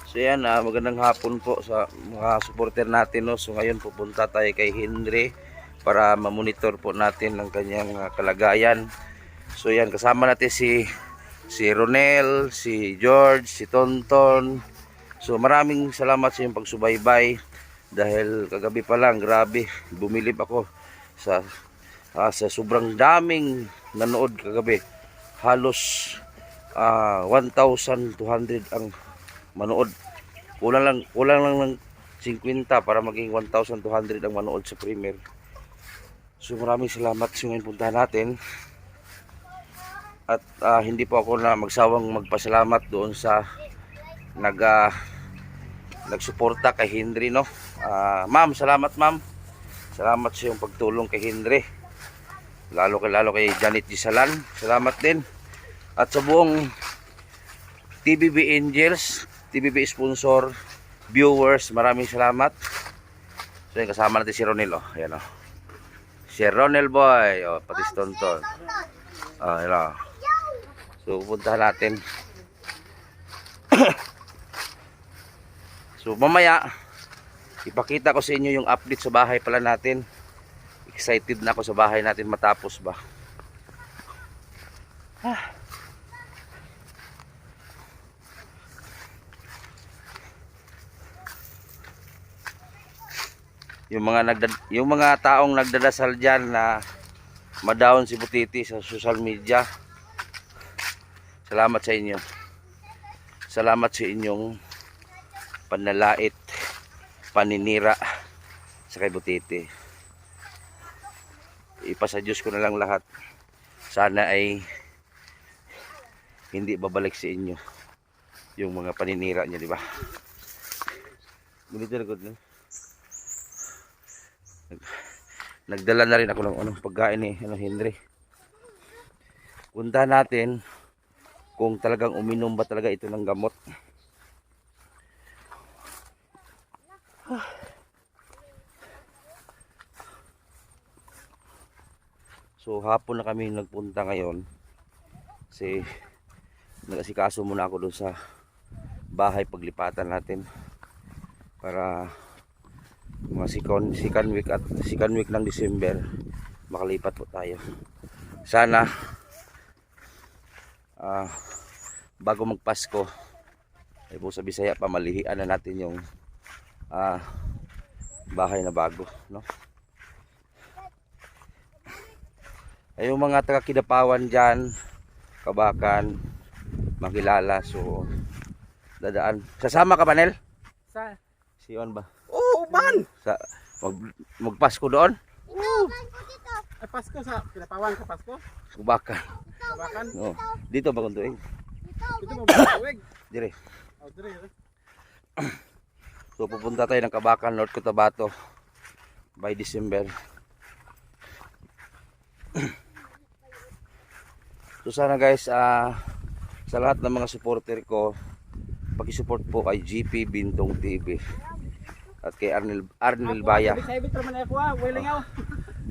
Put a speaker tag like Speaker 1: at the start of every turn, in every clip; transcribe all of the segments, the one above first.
Speaker 1: So yan, magandang hapon po sa mga supporter natin, no? So ngayon pupunta tayo kay Henry para ma-monitor po natin ang kanyang kalagayan. So yan, kasama natin si Ronel, si George, si Tonton. So maraming salamat sa iyong pagsubaybay dahil kagabi pa lang, grabe, bumilib ako sa sobrang daming nanood kagabi. Halos 1,200 ang manood. Kulang lang ng 50 para maging 1,200 ang manood sa premiere. So maraming salamat sa ngayon punta natin. At hindi po ako na magsawang magpasalamat doon sa nagsuporta kay Henry, no. Ma'am, salamat ma'am. Salamat sa iyong pagtulong kay Henry. Lalo kay Janet Gisalan. Salamat din. At sa buong TBB Angels, TBB sponsor, viewers, maraming salamat. So yung kasama natin si Ronel, oh. Ayan, oh. Si Ronel boy, oh, pati si Tonton. Ayan, oh. So pupuntahan natin. So mamaya ipakita ko sa inyo yung update sa bahay pala natin. Excited na ako sa bahay natin matapos ba. Yung mga taong nagdadasal diyan na ma-down si Butiti sa social media. Salamat sa inyo. Salamat sa inyong panlalait, paninira sa kay Butiti. Ipasa Diyos ko na lang lahat. Sana ay hindi babalik sa inyo yung mga paninira niya, di ba? Ganito na good, no? Nagdala na rin ako ng anong pagkain ni Henry. Punta natin kung talagang uminom ba talaga ito ng gamot. So hapon na kami nagpunta ngayon kasi nag-asikaso muna ako doon sa bahay paglipatan natin para mga second week ng December makalipat po tayo. Sana bago magpasko ay po sa Bisaya pamalihian na natin yung bahay na bago, no? Ay yung mga taga Kidapawan dyan, Kabakan, makilala, so dadaan. Sasama ka ba, Nel?
Speaker 2: Sa?
Speaker 1: Sion ba?
Speaker 2: Oh, ban!
Speaker 1: Magpasko doon?
Speaker 2: Ay, Pasko sa Kidapawan ka Pasko?
Speaker 1: Kabakan.
Speaker 2: Kabakan?
Speaker 1: No. Dito ba kung tuwing?
Speaker 2: Dito mo ba tuwig?
Speaker 1: Dire.
Speaker 2: Oh, dire.
Speaker 1: So pupunta tayo ng Kabakan, North Cotabato by December. So sana guys, sa lahat ng mga supporter ko, paki-support po kay GP Bintong TV at kay Arnel Baya.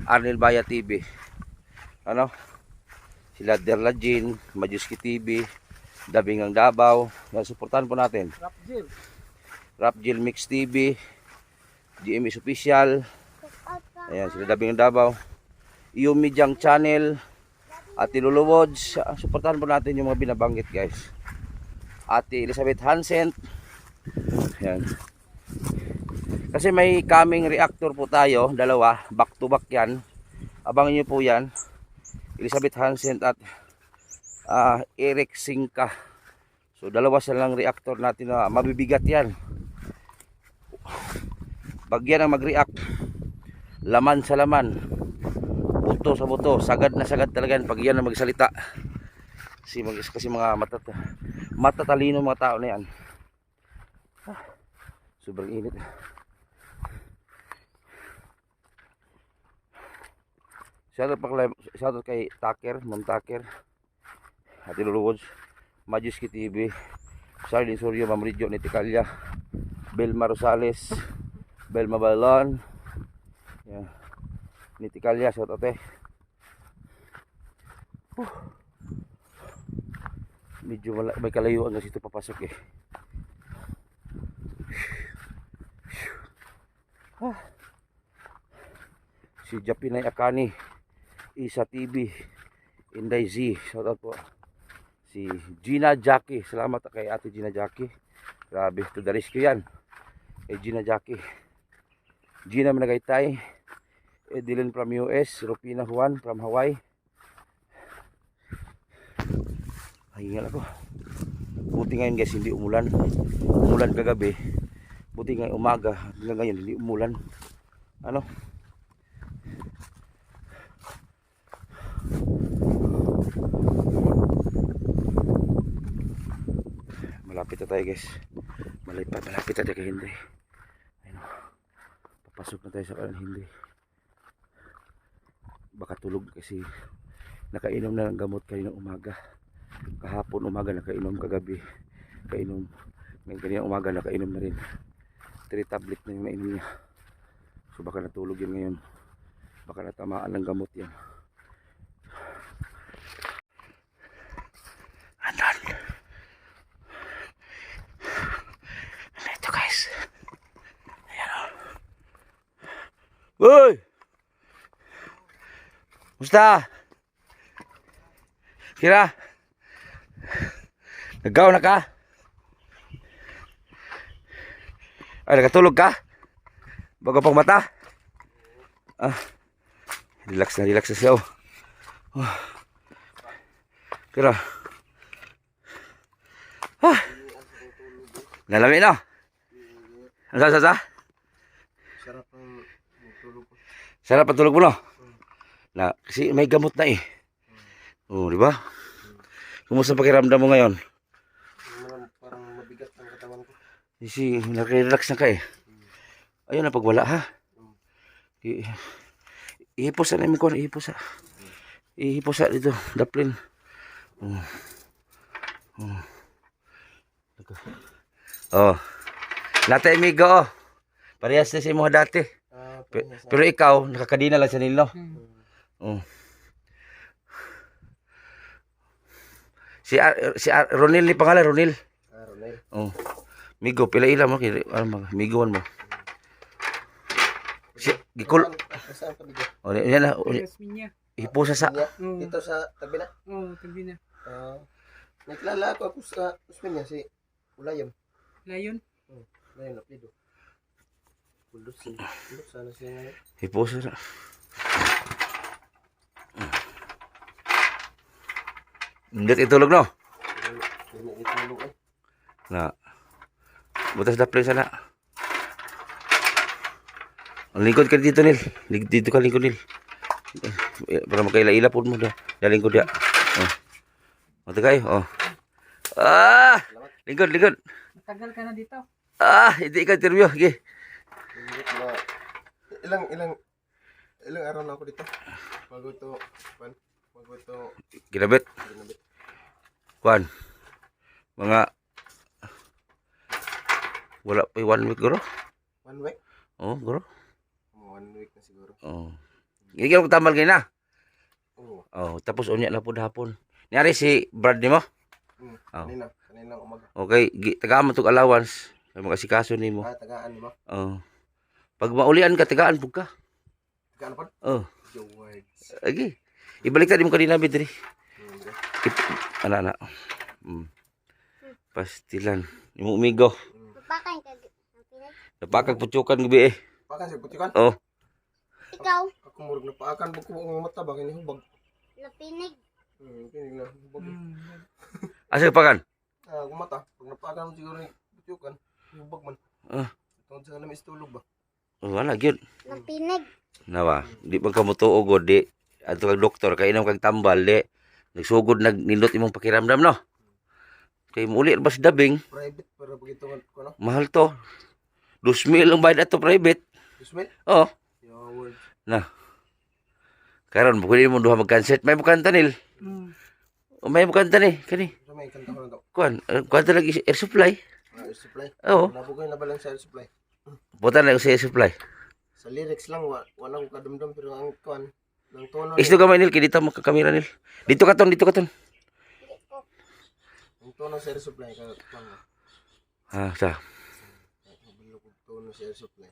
Speaker 1: Arnel Baya TV. Ano? Sila Derla Jean, Majuski TV, Dabingang Davao. Yan, suportahan po natin. Rapjil Mix TV, GMS Official. Ayan, sila Dabingang Davao. Yumi Jang Channel, Ate Luluwods. Suportahan po natin yung mga binabanggit guys. Ate Elizabeth Hansen. Ayan. Kasi may coming reactor po tayo, dalawa, back to back yan. Abangan nyo po yan. Elizabeth Hansen at Eric Singka. So dalawa silang reactor natin na mabibigat yan. Pag yan ang mag-react, laman sa laman, buto sa buto, sagad na sagad talaga yan pag yan ang magsalita. Kasi mga matatalino mga tao na yan. Sobrang init. Shoutout kay Tucker, Ma'am Tucker, Ate Luluwods, Majuski TV, Charlie Suryo, Ma'am Ridjo Niticalia, Belma Rosales, Belma Balon, yeah. Niticalia, shoutout eh. Medyo may kalayuan kasi ito papasok eh. Si Japinay Akani, Isa TV, Inday Z, shout out po. Si Gina Jackie, salamat kay Ate Gina Jackie. Grabe, to the rescue yan. Kay Gina Jackie. Gina Managaytay, Edeline from US, Rupina Juan from Hawaii. Hingal ako. Buti ngayon guys, hindi umulan. Umulan kagabi. Buti ngayon umaga, hanggang ngayon hindi umulan. Ano? Malapit na tayo guys. Malapit na tayo kay Hindi. Ayun. Papasok na tayo sa kanan Hindi. Baka tulog kasi nakainom na ng gamot kanina umaga. Kahapon umaga nakainom, kagabi kainom, ngayon kanina umaga nakainom na rin. 3 tablet na yung nainom niya. So baka natulog yun ngayon, baka natamaan ng gamot yan. Andun, ito guys, ayan o. Uy, musta? Kira, nagaw na ka? Ay, nakatulog ka? Bago pang mata? Relax na siya. Kira. Nalami na. Ano sa?
Speaker 2: Sarap ang tulog ko.
Speaker 1: Sarap ang tulog mo no? Na, kasi may gamot na eh. Oh, di ba? Kumusta pakiramdam mo ngayon?
Speaker 2: Parang mabigat ang katawan ko.
Speaker 1: Kasi nare-relax na ka eh. Ayun na pagwala ha. Ihipos na namin ko. Ihipos na dito. Daplin. Oh. Nata amigo oh. Parehas na sa imo dati. Pero ikaw, nakakadina lang sa nilo. Oh. Si Ronil ni pangalan, Ronil.
Speaker 2: Ronil.
Speaker 1: Oh. Migo, pila ila mo migoan mo. Si gikul.
Speaker 2: Saan ka bigo?
Speaker 1: Oh, yan na. Ipusa sa
Speaker 2: Dito sa tabi na?
Speaker 3: Oo, tabi na.
Speaker 2: Nakilala ako sa Usmin niya, si Ulayam.
Speaker 3: Layon?
Speaker 2: Layon, apido. Pulot sana siya ngayon.
Speaker 1: ipusa sa. Hindi itulog no?
Speaker 2: Hindi itulog eh.
Speaker 1: Na. Butas daplin sana. Ang lingkod ka dito Nil. Dito ka lingkod Nil. Para makaila-ila po mo. Daling ko dia. Oh. Mata kayo. Oh. Lingkod.
Speaker 3: Matagal ka na dito.
Speaker 1: Hindi ka interview. Okay.
Speaker 2: Ilang araw na ako dito. Bago ito.
Speaker 1: Ginabit. Kuan. Mga wala pa 1 week guro.
Speaker 2: 1 week?
Speaker 1: Oh, guro.
Speaker 2: 1 week na siguro.
Speaker 1: Oh. Hindi ka tamal kayo na.
Speaker 2: Oo.
Speaker 1: Oh, tapos unya na po hapon. Niyari si Brad ni mo?
Speaker 2: Kanina umaga.
Speaker 1: Okay, tagaan mo tong allowance. Kay makasikaso nimo.
Speaker 2: Tagaan mo?
Speaker 1: Oh. Pag maulian ka, tagaan po ka.
Speaker 2: Tagaan pa?
Speaker 1: Oh.
Speaker 2: Your words.
Speaker 1: Okay. Ibalik mo kanina bidri. Ana. Pastilan. Imo umigo.
Speaker 4: Papakan ka.
Speaker 1: Napakag putsukan gabi eh.
Speaker 2: Pakan siya putikan?
Speaker 1: Oh.
Speaker 4: Ikaw,
Speaker 2: Ako murag na paakan buko ang mata ba kini hubag.
Speaker 4: napinig.
Speaker 2: Kini na hubag.
Speaker 1: Asa pakan?
Speaker 2: Gumata. Pag napaakan mo siguro ni putikan, hubag man. Tungod sa kanami istulog ba?
Speaker 1: Oh, wala gyud.
Speaker 4: Napinig.
Speaker 1: Nawa, di man ka motuog god di. Adto kag doktor kay inom kag tambal di. Nagsugod nagnindot imong pakiramdam no. Kay muli ba sa dabing?
Speaker 2: Private para pagito ko no.
Speaker 1: Mahal to. 2,000 ang bayad ato private.
Speaker 2: Usman?
Speaker 1: Oh.
Speaker 2: Your words.
Speaker 1: Na. Karon pwede mo duha mag-cancel. May bukanta nil. O may bukanta ni kani.
Speaker 2: Sa may kanta ko na to.
Speaker 1: Kuan lagi air supply.
Speaker 2: Air supply.
Speaker 1: Oo.
Speaker 2: Nabugay na ba lang sa air supply?
Speaker 1: Butan lang sa air supply.
Speaker 2: Sa lyrics lang wala ko kadumdum pero ang kuan ng tono.
Speaker 1: Isto gamay nil kay dito mo ka kamera nil. Dito ka ton.
Speaker 2: Ang tono sa air supply ka kuan.
Speaker 1: Sa.
Speaker 2: Bilog og tono sa air supply.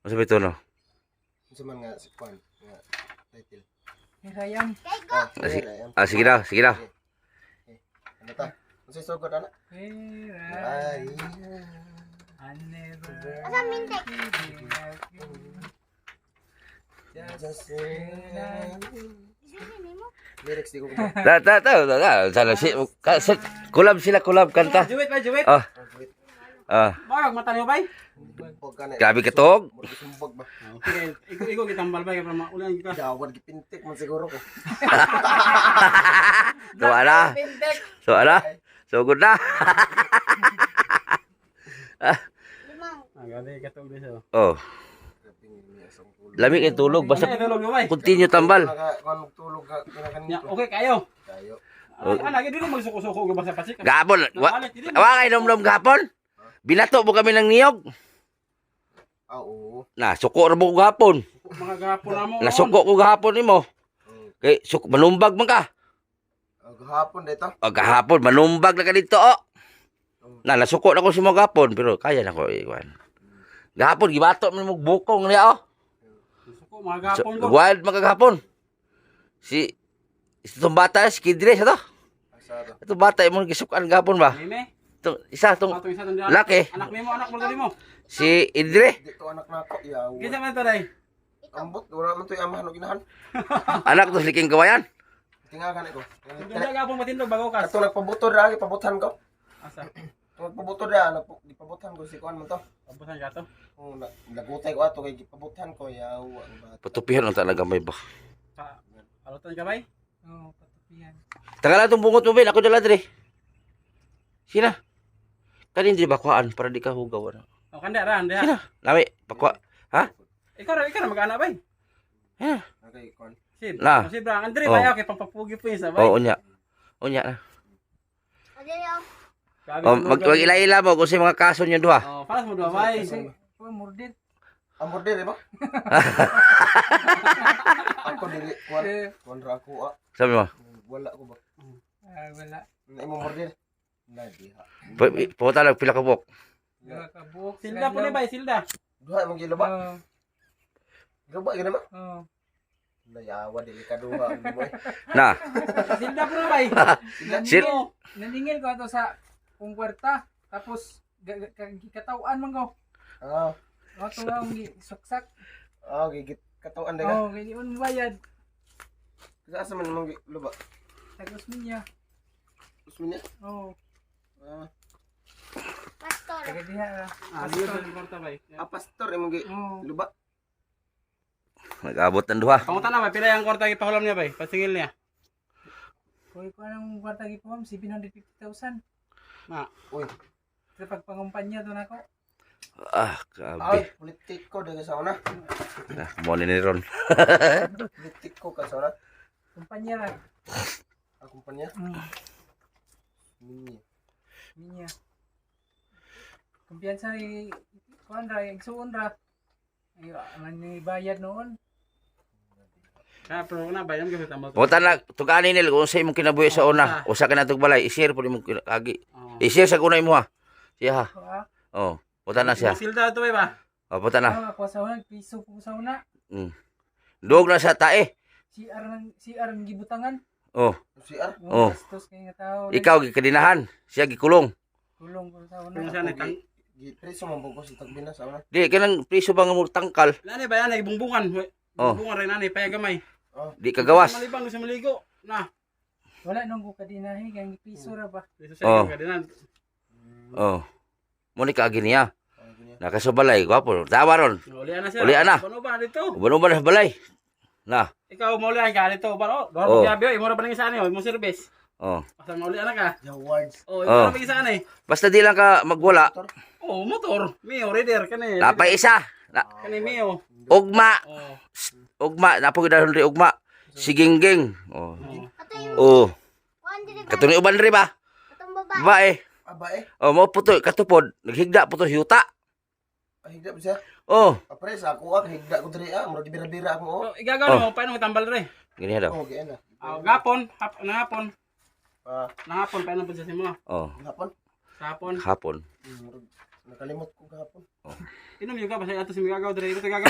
Speaker 1: Ano sabi ito, no?
Speaker 2: Unsa man nga si Kwan nga title.
Speaker 3: Hirayan.
Speaker 4: Kay go.
Speaker 1: Sige na, sige na.
Speaker 2: Ano ta? Unsa sugod ana?
Speaker 3: Hirayan.
Speaker 2: Ay.
Speaker 3: I never
Speaker 4: Asa mintek?
Speaker 3: without you.
Speaker 2: Just
Speaker 4: Sino nimo?
Speaker 2: lyrics di ko ko.
Speaker 1: Sana collab sila, collab kanta.
Speaker 3: Juwit ba, juwit?
Speaker 1: Ah, ah.
Speaker 3: Bagag mata niyo bay.
Speaker 2: Pog ka na.
Speaker 1: Grabe ka tog.
Speaker 2: Murag sumbog ba?
Speaker 3: Okay, ikaw kitambal bay para maulan ka.
Speaker 2: Dawan gipintik man siguro ko.
Speaker 1: So, ala.
Speaker 3: Pintek.
Speaker 1: So, ala. So, good na.
Speaker 4: Limang.
Speaker 3: Agad katog dito.
Speaker 1: Oh, lamig yung tulog. Basta
Speaker 3: Basta tulog mo bay.
Speaker 1: continue tambal.
Speaker 2: Kung tulog ka kinakan
Speaker 3: Ya,
Speaker 2: nito.
Speaker 3: okay kayo.
Speaker 2: Kayo.
Speaker 3: Ana, gid mo magsuko-suko ka ba sa pasik?
Speaker 1: Gapon. Wa kay nom-nom gapon. Binato mo kami ng niyog.
Speaker 2: Oo.
Speaker 1: Na, suko ra mo ko gapon.
Speaker 3: Mga gapon na mo.
Speaker 1: Nasuko ko gahapon nimo. Kay manumbag man ka.
Speaker 2: Gahapon dito.
Speaker 1: O gahapon manumbag na ka dito oh. Na nasuko na ko si mo gapon pero kaya na ko iwan. Gahapon gibato man mo bukong niya oh.
Speaker 3: Suko mga gapon ko.
Speaker 1: Wild magagahapon. Si itong bata si Kidre sa to.
Speaker 2: Asa to?
Speaker 1: Itong bata mo gisukan gahapon ba?
Speaker 3: Meme.
Speaker 1: Itong isa tong
Speaker 3: Ato isa tong
Speaker 1: laki.
Speaker 3: Anak mo, anak mo gali mo.
Speaker 1: Si Idre.
Speaker 2: Dito anak nako. Yaw.
Speaker 3: Kinsa man to day?
Speaker 2: Ambot wala man to amahan og ginahan.
Speaker 1: Anak to liking kawayan.
Speaker 2: Tingagan ko.
Speaker 3: Dili gapon matindog bago ka.
Speaker 2: Ato nagpabuto ra pabutan ko.
Speaker 3: Asa?
Speaker 2: Nagpabuto ra gipabutan ko si kuan man to.
Speaker 3: Pabusan ka to.
Speaker 2: Oh, nagutay ko ato kay gipabutan ko yaw ang bata.
Speaker 1: Patupihan ang talaga may ba.
Speaker 3: Alutan ka bay? Oo, patupihan.
Speaker 1: Tagalan itong bungot mo, Ben. Ako dala, Dre. Sina? Kanin, Dre, bakwaan para di ka hugaw. Ano?
Speaker 3: O kanda ra, anda.
Speaker 1: Sina? Lami, bakwa. Ha?
Speaker 3: Ikaw ra mag-ana bay.
Speaker 1: Ha?
Speaker 2: Okay, kuan.
Speaker 3: Sid.
Speaker 1: Na.
Speaker 3: Si Brang Andre
Speaker 1: Oh.
Speaker 3: bay okay pampapugi po isa bay.
Speaker 1: Oo, unya. Unya na.
Speaker 4: Adili ako.
Speaker 3: Grabe,
Speaker 1: O,
Speaker 3: tulog,
Speaker 1: mag-ila-ila mo kung sa mga kaso niyo duha.
Speaker 3: Oh, paras mo do bay.
Speaker 4: Oh, murdit.
Speaker 2: Amor dire ba? Ako dili kuan. Kuan ra ako ah.
Speaker 1: Sabi mo,
Speaker 2: Wala ko ba?
Speaker 3: Wala.
Speaker 2: Na imo mordir. Na diha.
Speaker 1: pumunta lang pila ka buk.
Speaker 3: Kabuk. Silda po ni bay, silda.
Speaker 2: Duha mo gilo ba?
Speaker 3: Oo.
Speaker 2: Gilo ba gina ma?
Speaker 3: Oo.
Speaker 2: Layawa dili ka duha mo.
Speaker 1: Na,
Speaker 3: Silda po na bay.
Speaker 1: Sil-
Speaker 3: Naningil ko ato sa kung kwarta. Tapos katawan man ko.
Speaker 2: Ah,
Speaker 3: Ato nga ang suksak.
Speaker 2: gigit katawan daga.
Speaker 3: Oh, ganyan bayad.
Speaker 2: Asa man mo gilo ba?
Speaker 3: Tagos niya.
Speaker 2: Usmin niya.
Speaker 3: Oh.
Speaker 2: Ah,
Speaker 4: Pastor.
Speaker 3: Taga diha. Pastor ang kwarta bay.
Speaker 2: pastor imo gi
Speaker 3: Oh.
Speaker 2: luba.
Speaker 1: nag-abot ng duha.
Speaker 3: Pangutan na bay, pila yung kwarta gipahulam niya bay? Pasingil niya. Kuy ko anong kwarta gipahulam 750,000.
Speaker 2: Uy,
Speaker 3: Sa pagpangumpanya to nako.
Speaker 1: Ah,
Speaker 2: ay
Speaker 1: grabe.
Speaker 2: politiko daga sa una.
Speaker 1: Na, mo ni ron.
Speaker 2: Politiko ka sa una.
Speaker 3: Kumpanya ra.
Speaker 2: Ang kumpanya. Minyo.
Speaker 3: Niya. Kumpiyansa ni kuan ra, igsuon ra. Ay, man ni bayad noon. Pero na bayad gyud tamo.
Speaker 1: Pumunta na, tugaan nila kung sa imong kinabuhi sa una. Usa ka na itong balay, i-share po imong agi. I-share sa kunay mo ha. Siya ha. Oh, pumunta na siya.
Speaker 3: Silda to ba?
Speaker 1: Oh, pumunta na.
Speaker 3: Ako sa una piso ko sa una.
Speaker 1: Dog na sa tae.
Speaker 3: CR ang gibutangan.
Speaker 1: Oh,
Speaker 2: Si Ar.
Speaker 1: Oh.
Speaker 3: Gastos kay nga tao.
Speaker 1: ikaw gikadinahan, siya gikulong.
Speaker 3: Kulong ko sa una.
Speaker 2: Gipreso man buko si tagbina sa una.
Speaker 1: Di kanang priso bang mo tangkal,
Speaker 3: Nani ba yan bumbungan?
Speaker 1: Oh.
Speaker 3: Bumbungan rin nani payagamay.
Speaker 1: di kagawas.
Speaker 3: Malibang sa maligo. Na. Wala nang ko kadinahi kay piso ra ba? Piso
Speaker 1: Oh.
Speaker 3: sa kadinan.
Speaker 1: Oh. Mo ni kaagi niya. Nakasabalay, gwapo. Tawa ron.
Speaker 3: Ulian na siya.
Speaker 1: Ulian na.
Speaker 3: Ano ba dito?
Speaker 1: Ubano ba na sa balay? Na.
Speaker 3: Ikaw maulian ka dito ba?
Speaker 1: Oh.
Speaker 3: Oh. Gabi, imo ra ba ning isa ni? Mo service.
Speaker 1: Oh.
Speaker 3: Asa maulian na ka?
Speaker 2: Awards.
Speaker 3: Oh,
Speaker 1: Oh.
Speaker 3: imo ra isa ni.
Speaker 1: Basta di lang ka magwala.
Speaker 3: Oh, motor. Mio reader kani.
Speaker 1: Napay isa. Na,
Speaker 3: Kani Mio.
Speaker 1: ugma.
Speaker 3: Oh.
Speaker 1: Ugma, napog dahon ri ugma. Sigingging. Oh.
Speaker 4: Ato yung
Speaker 1: Oh.
Speaker 4: kuan dili ba?
Speaker 1: Katong uban ri ba?
Speaker 4: Atong babae.
Speaker 1: Bae.
Speaker 2: Aba eh.
Speaker 1: Oh, mo puto katupod. Naghigda puto yuta.
Speaker 2: Higda siya.
Speaker 1: Oh.
Speaker 2: Apre sa ako ak higda ko diri murag bira-bira ako.
Speaker 3: Oh, igagaw mo paano mo tambal re?
Speaker 1: Gani daw.
Speaker 2: Oh, giana.
Speaker 3: Gapon, nahapon.
Speaker 2: Ah,
Speaker 3: Nahapon paano po sa simo?
Speaker 1: Oh.
Speaker 2: hapon.
Speaker 3: Sa hapon.
Speaker 1: Hapon.
Speaker 2: Murag nakalimot ko gahapon.
Speaker 3: Inom yung ka, basta ato si Migagaw, dire ito gagawa.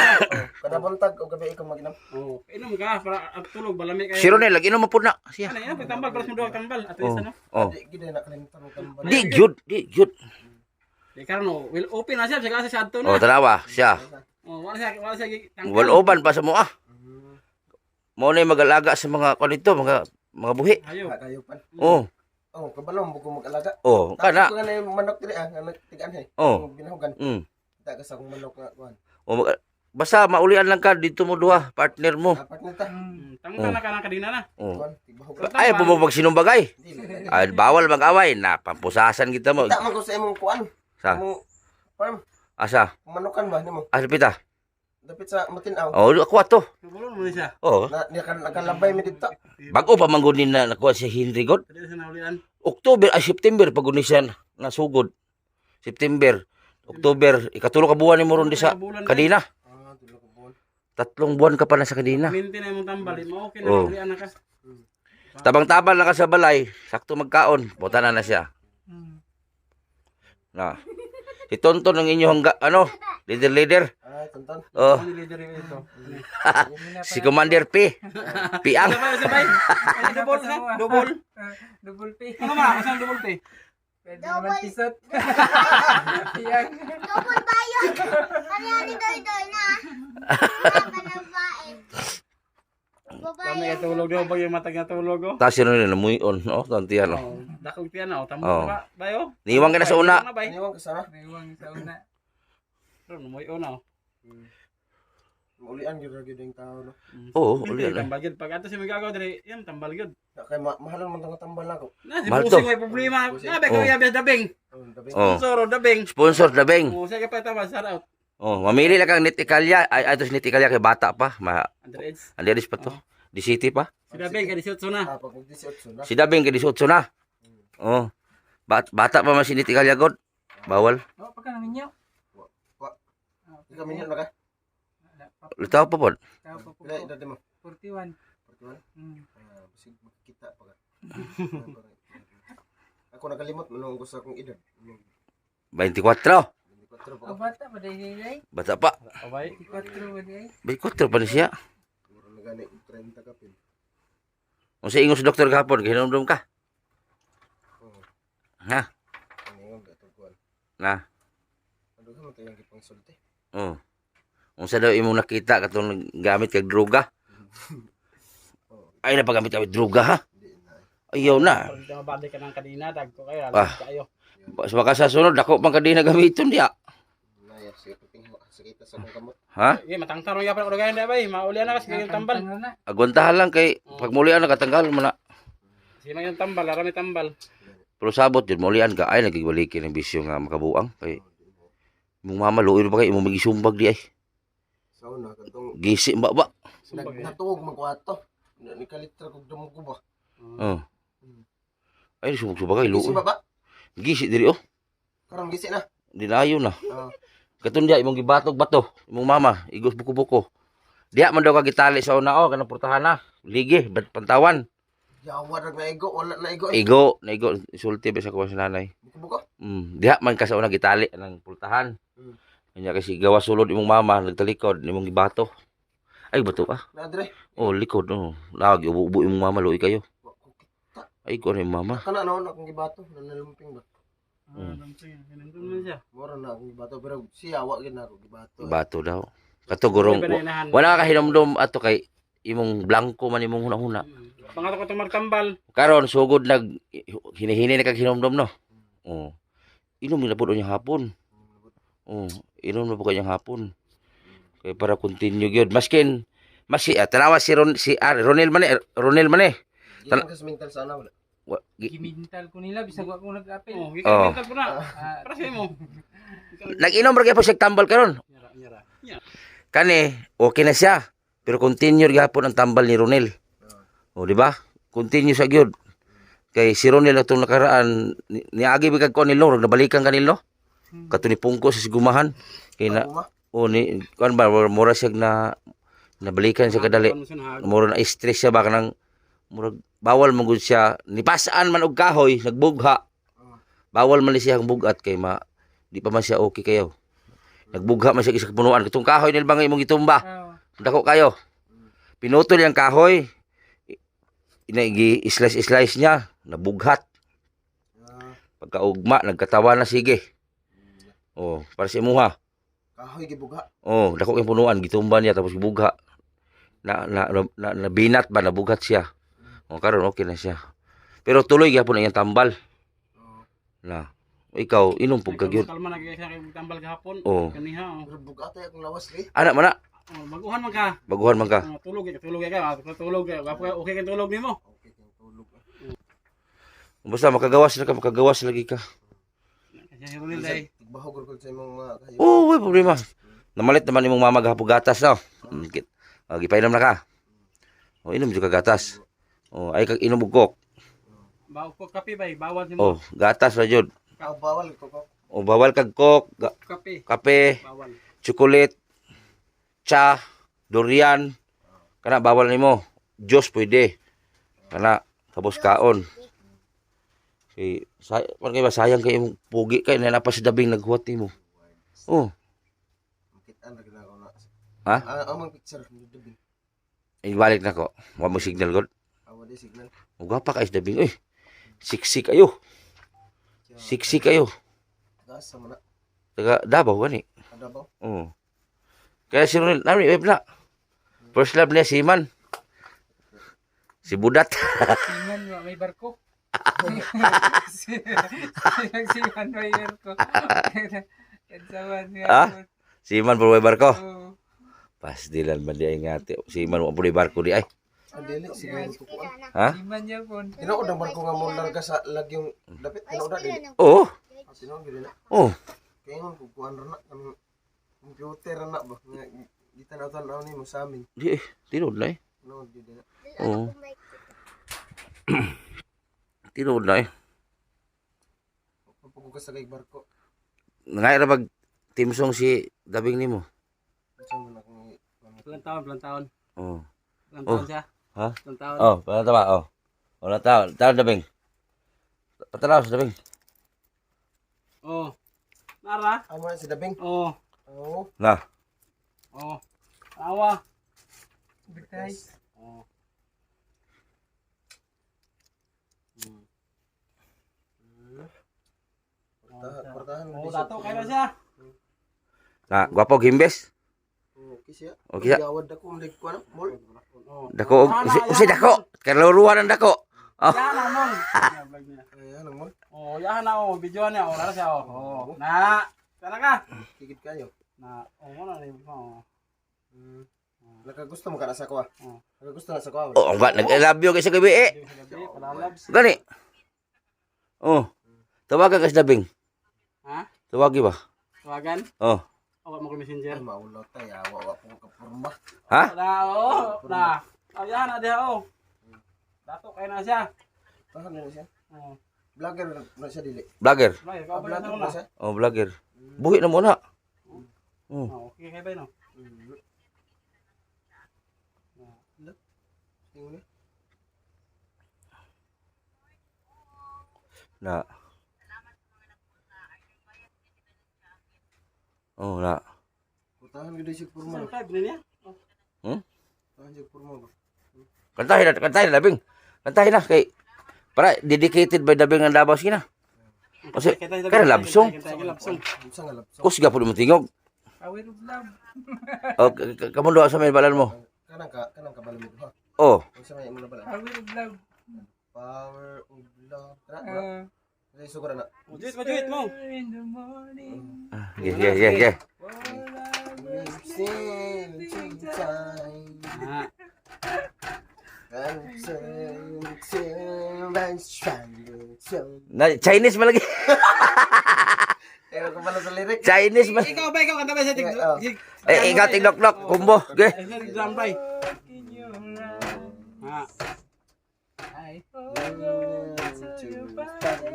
Speaker 2: Kada buntag o gabi ikaw mag-inom.
Speaker 3: Oo, inom ka, para at tulog, balami kayo.
Speaker 1: Si Ronel, lagi mo po na. Siya.
Speaker 3: Ano, inom, tambal, para sa mga tambal. At least, ano?
Speaker 1: Oh.
Speaker 2: Di gid na kalimutan mo tambal.
Speaker 1: Di jud.
Speaker 3: Di karon, no, will open na siya, kasi sa ato
Speaker 1: Oh,
Speaker 3: na.
Speaker 1: tanawa siya.
Speaker 3: Oh, wala siya, tangkal.
Speaker 1: Waloban pa sa mo ah. Mo na magalaga sa mga kanito, mga buhi.
Speaker 3: Ayaw.
Speaker 2: Kayupan.
Speaker 1: Oh.
Speaker 2: Oh, kabalo mo ko mag-alaga.
Speaker 1: Oh, kana.
Speaker 2: Ko na yung manok diri nga nagtigan hay.
Speaker 1: Oh.
Speaker 2: Binahugan. Taga sa akong manok nga kuan.
Speaker 1: Oh, basta maulian lang ka dito mo duha, partner mo.
Speaker 2: Apat na ta.
Speaker 3: Tangkal na ka na kadina na.
Speaker 1: Oh.
Speaker 2: Kuan, tibahugan.
Speaker 1: Ay, bumubag sinumbagay.
Speaker 2: Dili.
Speaker 1: Ay, bawal mag-away na pampusasan kita mo.
Speaker 2: Ta man ko sa imong kuan.
Speaker 1: Sa
Speaker 2: Imong farm.
Speaker 1: asa?
Speaker 2: Manukan ba nimo?
Speaker 1: Asa pita?
Speaker 2: Dapit sa Matinaw.
Speaker 1: Oh, ako ato.
Speaker 3: Bulol mo siya.
Speaker 1: Oh.
Speaker 2: Na nakalabay mi dito.
Speaker 1: Bago pa manggunin na nakuha si Henry God.
Speaker 3: Pwede siya naulian.
Speaker 1: October ay September pag siya nasugod. September, October, ikatulo ka buwan ni mo ron di sa kadina.
Speaker 2: Ah, dulo ka buwan.
Speaker 1: 3 buwan ka pa na sa kadina.
Speaker 3: Minti na yung tambal, mo okay na
Speaker 1: Oh.
Speaker 3: naulian na ka.
Speaker 1: Tabang-tabang lang ka sa balay, sakto magkaon, buta na siya. Na. Si Tonton ang inyong leader.
Speaker 2: Ah, tonton.
Speaker 1: Oh,
Speaker 3: Ano leader yung ito?
Speaker 1: si Commander P. Piang.
Speaker 3: Sabay. Ano double na? Double.
Speaker 5: Double pay.
Speaker 3: Ano ma? Asang double pay?
Speaker 5: Pwede naman pisot. Yan.
Speaker 4: Double bayad. Kami ani doy na. Wala na bae.
Speaker 3: Kami
Speaker 4: Babae.
Speaker 3: katulog daw ba yung matag na tulog oh?
Speaker 1: Tapos yun rin, namuyon. Oh, tantiyan. Oh.
Speaker 3: Oh, dakog tiyan na oh, tamo
Speaker 1: Oh.
Speaker 3: ba bayo?
Speaker 1: Niiwan ka na sa una.
Speaker 2: Iniwan ka sana.
Speaker 5: Naiwang sa una.
Speaker 3: Pero moy una oh.
Speaker 2: Maulian gyud ra gyud ang tao no.
Speaker 1: Oo, uli na.
Speaker 3: Tambal gyud pag ato si Migagaw dire, yan tambal gyud.
Speaker 2: Na kay mahalon man tong tambal ako.
Speaker 3: Na si
Speaker 1: Mahal
Speaker 3: Busing
Speaker 1: to.
Speaker 3: may problema. Nabe
Speaker 1: Oh.
Speaker 3: ko yabes dabing.
Speaker 2: Oh, dabi.
Speaker 1: Oh.
Speaker 3: Sponsor dabing.
Speaker 1: Sponsor dabeng.
Speaker 3: Oh, sige pa tama shout out.
Speaker 1: Oh, mamili lang kang nitikalya. Ay, ito si nitikalya kay bata pa.
Speaker 3: Underage.
Speaker 1: Andres pa to. Di city pa.
Speaker 3: Si dabing kay 18 na.
Speaker 2: Ah, pag 18 na.
Speaker 1: Si Dabeng kay 18 na. Oh. Bata pa man si nitikalya god. Bawal.
Speaker 5: Oh, pagka nang inyo.
Speaker 2: Ikaw minyo na ka.
Speaker 1: Litaw pa pod.
Speaker 5: Tao pa po.
Speaker 2: Pila edad mo?
Speaker 5: 41.
Speaker 2: 41.
Speaker 5: Hmm.
Speaker 2: Ah, bisig makita pa ka. Ako nakalimot manung ko sa akong edad.
Speaker 1: 24.
Speaker 2: 24 pa
Speaker 5: Oh,
Speaker 2: ka.
Speaker 5: bata ba day?
Speaker 1: Bata pa.
Speaker 3: Abay.
Speaker 5: 4 ba day?
Speaker 1: 24 pa ni siya.
Speaker 2: Mura na gani 30 ka pin.
Speaker 1: Kung sa ingos doktor kahapon, ginomdom ka.
Speaker 2: Oh,
Speaker 1: Ha?
Speaker 2: ano nga to kuan.
Speaker 1: Na.
Speaker 2: Ano ka man tayong gipangsulti.
Speaker 1: Oh. Kung sa daw imong nakita katong gamit kag droga. Ay napagamit kami droga ha.
Speaker 2: Hindi na.
Speaker 1: Ayaw na.
Speaker 3: Pag mabalik ka ng kanina, dag ko kayo.
Speaker 1: Ah.
Speaker 3: Kayo.
Speaker 1: Baka sa sunod dako man kadi na gamiton diya.
Speaker 2: Naya siya ping sakita sa akong kamot.
Speaker 1: Ha?
Speaker 3: Sige, matangtarong yapon ko gayon bay. Maulian na kasi yung tambal.
Speaker 5: Tanggal na.
Speaker 1: Agwantahan lang kay pag mulian na katanggal mo na.
Speaker 3: Sige man yung tambal, arami tambal.
Speaker 1: Pero sabot yun, mulian ka ay nagigibalikin ng bisyo nga makabuang kay imong mama luoy pa kay imong magisumbag di ay.
Speaker 2: Sa una katong
Speaker 1: Gisi ba ba?
Speaker 2: natuog man ko ato. Ni kalitra kog damo ko ba.
Speaker 1: Oh. Ay subag-subag kay
Speaker 2: Gisi
Speaker 1: luoy.
Speaker 2: ba ba?
Speaker 1: Gisi diri oh.
Speaker 2: Karon gisi na.
Speaker 1: Dinayo na.
Speaker 2: Ah,
Speaker 1: Katun diya imong gibatog bato, imong mama igos buko-buko. Diya man daw ka gitali sa una oh kanang portahan na. Ligi, pantawan.
Speaker 2: yawa rag na igo, wala na igo.
Speaker 1: Igo, isulti ba sa kuha si nanay.
Speaker 2: Buko.
Speaker 1: Diha man ka sa una gitali ng pultahan. Kanya kasi gawa sulod imong mama nagtalikod imong gibato. Ay bato ah.
Speaker 2: Na dire.
Speaker 1: Oh likod oh. Lagi ubo imong mama luoy kayo.
Speaker 2: Wa ko kita.
Speaker 1: Ay ko ni mama.
Speaker 2: Kana naon akong gibato, nanalumping ba.
Speaker 3: Nandun man siya.
Speaker 2: Mura na akong gibato pero siya wa gyud na ako gibato.
Speaker 1: Bato daw. Kato gurong wala ka hinumdum ato kay imong blanco man imong huna-huna.
Speaker 3: Pangato ko itong magtambal.
Speaker 1: Karon sugod nag hinihini na kag hinumdum no. Oh. Inom nila po niya hapon. Oh, inom na po kanyang hapon. Kaya para continue gyud. Maskin tanawa si Ronel man eh.
Speaker 2: Gikan ka sa mental sana wala.
Speaker 5: Gimintal ko nila bisag wa ko nag-apil.
Speaker 3: Oh,
Speaker 1: Oh.
Speaker 3: gikan ko na.
Speaker 5: Ah,
Speaker 3: Para sa mo.
Speaker 1: Nag-inom ra gyud po siya tambal karon.
Speaker 3: Nyara.
Speaker 1: Kani okay na siya. Pero continue gyapon ang tambal ni Ronel. O di ba? Continue sa gyud. Kay si Ronel atong nakaraan niagi bigag ko nilo nabalikan kanilo. Kato ni Pungko sa sigumahan. Kay na
Speaker 2: Uma.
Speaker 1: o ni kan ba mura siya na nabalikan siya kadali. Mura na stress siya ba kanang murag bawal man gud siya nipasaan man og kahoy nagbugha. Bawal man ni siya ang bugat kay di pa man siya okay kayo. Nagbugha man siya isa ka punuan. Katong kahoy nila bangay mong gitumba.
Speaker 5: Oo.
Speaker 1: Dako kayo. Pinutol yung kahoy. Inagi-slice niya. Nabughat. Pagkaugma, nagkatawa na sige. Oh, para sa imuha.
Speaker 2: Kahoy gibuga.
Speaker 1: Oh, dako yung punuan. Gitumba niya tapos gibugha. Nabinat ba? Nabughat siya. Oh, karon okay na siya. Pero tuloy gyapon ang iyang tambal. Na. Ikaw, inom pug kagyud.
Speaker 3: Kalma na kaya kay tambal gahapon.
Speaker 1: Oh.
Speaker 3: Kaniha. Oh.
Speaker 2: Pero buga tayo akong lawas eh.
Speaker 1: Ana man na.
Speaker 3: Oh, baguhan man ka.
Speaker 1: Baguhan man ka.
Speaker 3: Oh, tulog ka. Tulog ka. Okay ka tulog nimo.
Speaker 2: Okay, kang tulog.
Speaker 1: Basta makagawas lagi ka.
Speaker 3: Kasi Ronil day.
Speaker 2: Tigbahog ko sa imong mga kayo.
Speaker 1: Oh, way problema. Namalit naman imong mama gahapon gatas no. Gipainom na ka. Oh, inom jud ka gatas. Oh, ay kag inom og coke.
Speaker 3: Bawa ko kape bay, bawal nimo.
Speaker 1: Oh, gatas ra jud.
Speaker 2: Bawal ko ko.
Speaker 1: Oh, bawal kag coke,
Speaker 3: Kape.
Speaker 1: kape,
Speaker 3: Bawal.
Speaker 1: chocolate, cha, durian. Kana bawal nimo. Juice pwede. Kana tapos kaon. Si sayang kay imong pugi kay na pa sa dabing naghuwat nimo. Oh,
Speaker 2: Kitaan ra ginako na.
Speaker 1: Ha?
Speaker 2: Amang picture ni Dubin.
Speaker 1: ibalik na ko. Wa mo signal god.
Speaker 2: Awa di signal.
Speaker 1: Ugapa ka is dabing. Uy. Siksi kayo. Siksi kayo.
Speaker 2: Gasa man na.
Speaker 1: Taga Davao gani.
Speaker 2: Ada ba?
Speaker 1: Oh. Kaya si Ronel, nami web na. First love niya si Man. Si Budat.
Speaker 5: Siman nga, may barko. Siman may barko. Kansawan nga.
Speaker 1: Ah? Si Man puro may barko.
Speaker 5: Oo.
Speaker 1: Pas dilan man di ay ngati. Si Man mo puro barko di ay.
Speaker 2: Dili siguro ko ko.
Speaker 1: Ha?
Speaker 5: Siman niya po.
Speaker 2: Tinuod ang barko nga mo larga sa lagyong dapit tinuod dili.
Speaker 1: Oo.
Speaker 2: Tinuod gid na.
Speaker 1: Oh.
Speaker 2: Kaya nga kukuhan ra na kanang computer ra na ba nga gitanaw-tanaw nimo sa amin.
Speaker 1: Di tinod na eh.
Speaker 2: Tinuod gid na.
Speaker 1: Oo. Tinod na eh.
Speaker 2: Pagko ka sa kay barko.
Speaker 1: Ngay ra mag team song si dabing nimo.
Speaker 2: Sa man akong
Speaker 3: Plantaon.
Speaker 1: Oh.
Speaker 3: Plantaon siya.
Speaker 1: Ha?
Speaker 3: Plantaon.
Speaker 1: Oh, para tama oh. Wala tao, dabing. Pataraw sa dabing.
Speaker 3: Oh. Nara.
Speaker 2: amo si Dabing.
Speaker 3: Oh.
Speaker 2: Oh.
Speaker 1: Na.
Speaker 3: Oh. Awa.
Speaker 5: Bitay.
Speaker 3: Oh.
Speaker 2: Portahan
Speaker 3: Oh, dato kay na siya.
Speaker 1: Na, gwapo gimbes.
Speaker 2: Okay siya.
Speaker 1: Okay siya.
Speaker 2: Gawad ako ulit ko na. Mol.
Speaker 3: Oh.
Speaker 1: Dako usi dako. Kaluruan ang dako.
Speaker 3: Yan ang mong.
Speaker 2: Ayan ang mol.
Speaker 3: Oh, yan na oh, video niya. Oh, nara siya oh. Oh. Na. Sana ka.
Speaker 2: Kikit kayo.
Speaker 3: Na. Oh, wala na yung oh.
Speaker 2: Nakagusto mo ka na sa kwa.
Speaker 3: Oh.
Speaker 2: Nakagusto na sa kwa.
Speaker 1: Oh, nga nag-love you kay sa gabi eh.
Speaker 3: Palalabs.
Speaker 1: Gani. Oh. Tawagan ka sa dabing.
Speaker 3: Ha?
Speaker 1: Tawagi ba?
Speaker 3: Tawagan?
Speaker 1: Oh.
Speaker 3: Awa mo ko messenger.
Speaker 2: Ay maulaw tayo. Awa ko kapurma.
Speaker 1: Ha?
Speaker 3: Na, oh. Na. Ayan na diha oh. Dato kay na siya.
Speaker 2: Tahan na siya.
Speaker 3: Oh.
Speaker 2: Vlogger na siya dili.
Speaker 1: Vlogger.
Speaker 3: Bay, ka ba
Speaker 2: Vlogger
Speaker 3: na
Speaker 2: na
Speaker 3: una?
Speaker 2: siya.
Speaker 1: Oh, vlogger. Buhi na muna. Oh.
Speaker 3: Oh, okay kay bay no.
Speaker 2: Tingnan ni.
Speaker 1: Na. Oh, na.
Speaker 2: Tahan gid si purma.
Speaker 3: Saan kay binili niya?
Speaker 2: Tahan si purma.
Speaker 1: Kantahin na dabing. Kantahin na kay para dedicated by dabing ang Davao sina. Kasi kaya labsong.
Speaker 3: Labsong.
Speaker 2: Unsa nga lapso?
Speaker 1: Kusga po mo tingog.
Speaker 5: Awit of love.
Speaker 1: Oh, kamundo sa may balan mo.
Speaker 2: Kanang kabalamid ha.
Speaker 1: Oh.
Speaker 2: Unsa nga imong balan?
Speaker 5: Awit of love.
Speaker 2: Power of love. Kana. Dili sugar na.
Speaker 3: Majuit mo.
Speaker 5: In the morning.
Speaker 1: Yeah.
Speaker 2: Sing time.
Speaker 3: Ah.
Speaker 1: Na Chinese malagi.
Speaker 2: Ewan ko pala sa lyric.
Speaker 1: Chinese man.
Speaker 3: Ikaw ba ikaw kanta ba sa
Speaker 2: Oh.
Speaker 1: Ikaw tiglok-lok kumbo. Okay.
Speaker 3: Drum bay.
Speaker 5: In your eyes.
Speaker 3: Ah.
Speaker 5: I hold on to your body.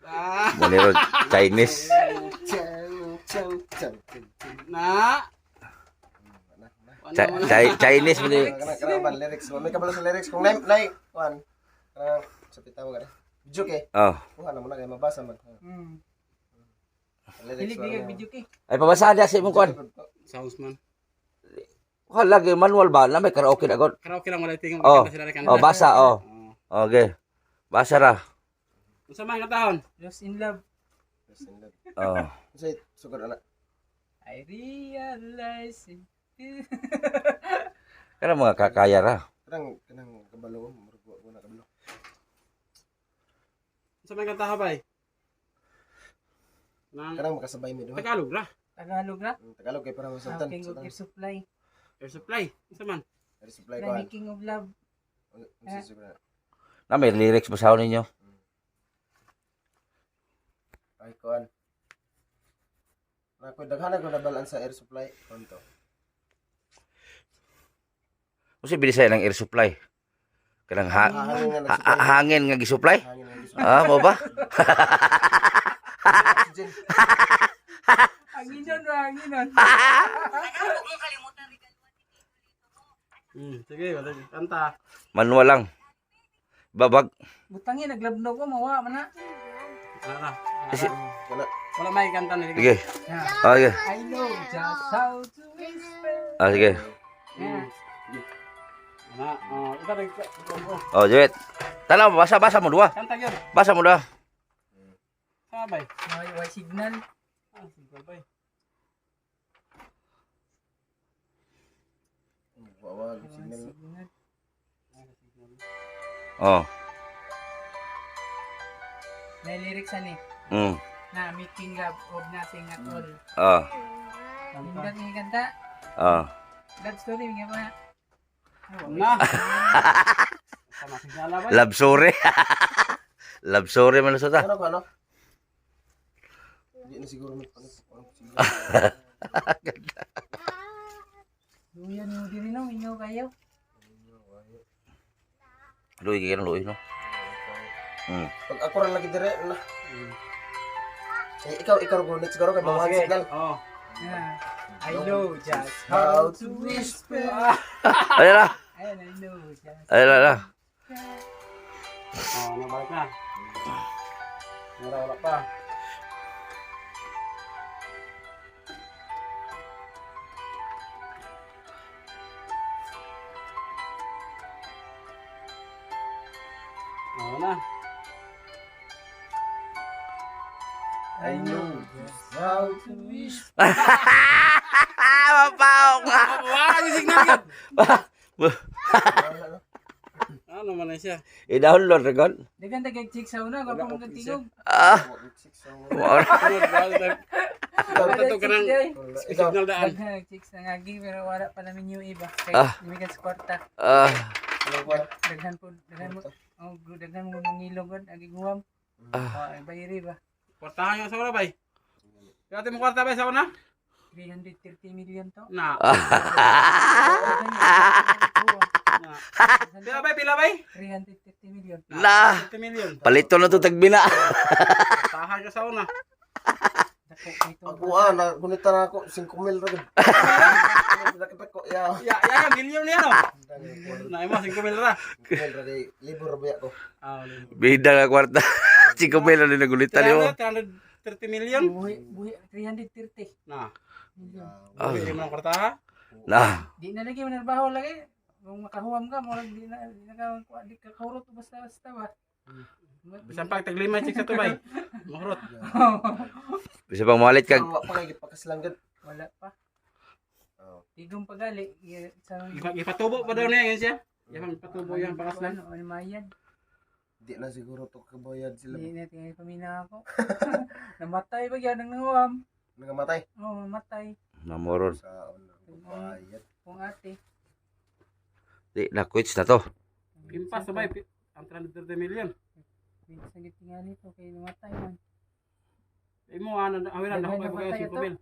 Speaker 3: Ah.
Speaker 1: Maniro Chinese.
Speaker 3: Na.
Speaker 1: Chinese man.
Speaker 2: Kanang ba lyrics? May kabalo sa lyrics kung nay kuan. Kanang sa pitaw ka. Video kay.
Speaker 1: Oh.
Speaker 2: Kuha na mo na kay mabasa man.
Speaker 3: Hmm.
Speaker 2: Lyrics
Speaker 3: Hilig bigay video kay.
Speaker 1: Ay pabasa niya si imong kuan.
Speaker 3: Sounds man.
Speaker 1: Wala lagi manual ba na may karaoke na god.
Speaker 3: Karaoke lang wala tingin
Speaker 1: Oh.
Speaker 3: sila kan.
Speaker 1: Oh, basa oh. Okay. Basa ra.
Speaker 3: Unsa man nga tahon?
Speaker 5: Lost in love.
Speaker 1: Oh.
Speaker 2: Say sugod ana.
Speaker 5: I realize it.
Speaker 1: Kana mga kakaya ra.
Speaker 2: Kanang kabalo mo ko na kabalo.
Speaker 3: Unsa man nga taho bay? Nang
Speaker 2: Kanang makasabay mi duha.
Speaker 3: Tagalog ra.
Speaker 5: Tagalog na.
Speaker 2: Tagalog kay para masabtan.
Speaker 5: King of Air Supply.
Speaker 3: Air supply. Unsa man?
Speaker 2: Supply ko.
Speaker 5: King of Love.
Speaker 2: Unsa sugod na.
Speaker 1: Na may lyrics basaw ninyo.
Speaker 2: Ay kuan. Nakoy daghanan ko nabalaan sa air supply konto.
Speaker 1: Kasi bilisay ng air supply. Kanang
Speaker 2: Hangin nga nag-supply.
Speaker 1: hangin nga gisupply.
Speaker 2: Hangin nga nag-supply.
Speaker 1: Ah, mo ba?
Speaker 2: Oxygen.
Speaker 5: Hanginon ra, hanginon.
Speaker 3: Sige, wala kanta.
Speaker 1: Manual lang. Babag.
Speaker 5: Butangin naglabno ko mawa man na.
Speaker 3: Ara.
Speaker 1: Kasi-
Speaker 2: Wala.
Speaker 3: Wala may kanta ni.
Speaker 1: Sige. Ah, sige.
Speaker 5: I know just how to whisper.
Speaker 1: Ah, sige.
Speaker 5: Yeah.
Speaker 3: Ana, ita rin.
Speaker 1: Oh, Joet. Tanaw, basa mo dua.
Speaker 3: Kanta gyud.
Speaker 1: Basa mo dua.
Speaker 3: Sabay.
Speaker 5: May signal.
Speaker 3: Sige bay.
Speaker 2: Wawag
Speaker 5: May
Speaker 2: signal.
Speaker 5: signal.
Speaker 1: Oh.
Speaker 5: May lyrics ani na making love of nothing at all.
Speaker 1: Ah.
Speaker 5: Hindi ni kanta.
Speaker 1: Ah.
Speaker 5: Love story nga ba?
Speaker 3: Na. Sama signala bay.
Speaker 1: Love story. Love story man sa ta.
Speaker 2: Ano ba ano? Hindi na siguro
Speaker 5: Duyan mo diri no, inyo kayo.
Speaker 1: Luy kaya luy no.
Speaker 2: Pag ako ra lagi dire na. Ikaw gunit siguro kay bawang signal.
Speaker 3: Oh.
Speaker 5: Yeah. I know just
Speaker 2: How
Speaker 5: how
Speaker 2: to
Speaker 5: to
Speaker 2: whisper.
Speaker 1: Ayun na.
Speaker 5: Ayun, I know just.
Speaker 1: Ayun na.
Speaker 3: Oh, nabalik na. Wala pa. Oh, na.
Speaker 5: I know just how to whisper.
Speaker 1: Mapaong.
Speaker 3: Wala yung signal gyud. Ano man na siya?
Speaker 1: I-download ra god.
Speaker 5: Dagan tagag check sa una,
Speaker 3: Wala
Speaker 5: kapag
Speaker 3: ko
Speaker 5: magtigog.
Speaker 1: Ah.
Speaker 3: Tunod ba? Ito ka ng
Speaker 2: Ikaw
Speaker 3: signal daan.
Speaker 5: Dagan check sa ngagi pero wala pa namin yung iba. Kay
Speaker 1: Ah.
Speaker 5: imigan sa kwarta.
Speaker 1: Ah.
Speaker 5: Daghan mo. Oh, daghan mo mangilog god agi guwam.
Speaker 1: Ah.
Speaker 5: Oh, bayri ba?
Speaker 3: Kwartahan yung sa una bay. Kaya mo kwarta bay sa una?
Speaker 5: 330 million to.
Speaker 3: Na.
Speaker 5: Na.
Speaker 3: Pila bay, pila bay?
Speaker 5: 330 million.
Speaker 1: La.
Speaker 3: 30 million.
Speaker 1: Palito na to tagbina.
Speaker 3: Kwartahan ka sa una.
Speaker 5: Dako ito.
Speaker 2: Ako na gunita na ako 5,000 ra gud. Nakita ko ya.
Speaker 3: Ya, milyon niya no. Na imo 5 mil ra.
Speaker 2: 5,000 ra kay libur ra ba ako.
Speaker 3: Ah,
Speaker 1: Bida nga kwarta. 5 mil na nagulitan niyo.
Speaker 3: 330 million.
Speaker 5: Buhi 330
Speaker 3: Na.
Speaker 5: million.
Speaker 1: Ah.
Speaker 3: Pili mo ng kwartahan.
Speaker 1: Na.
Speaker 5: Di na lagi manarbaho lagi. Kung makahuwam ka, murag di na di ka kahurot basta ba.
Speaker 3: Bisan pag taglima check sa tubay. Mahurot.
Speaker 1: Bisa pang malit kag
Speaker 2: Wa pa kay gipakaslang gud.
Speaker 5: Wala pa.
Speaker 2: Oh.
Speaker 5: Tigong pagali sa
Speaker 3: Ipatubo pa daw niya yun siya. Yan patubo yan pakaslan.
Speaker 5: Ano mayad?
Speaker 2: Di na siguro to kabayad sila.
Speaker 5: Di na tingay pamina ako. Namatay ba yan ang nanguwam?
Speaker 2: Nangamatay.
Speaker 5: Oh, namatay.
Speaker 1: namoron.
Speaker 2: Sa bayad.
Speaker 5: Kung ate.
Speaker 1: Di na quits na to.
Speaker 3: Pimpas sabay. Ang 330 million.
Speaker 5: Sa gitingali to kay namatay man.
Speaker 3: Imo ano awiran ako kay pagkayo 5 mil.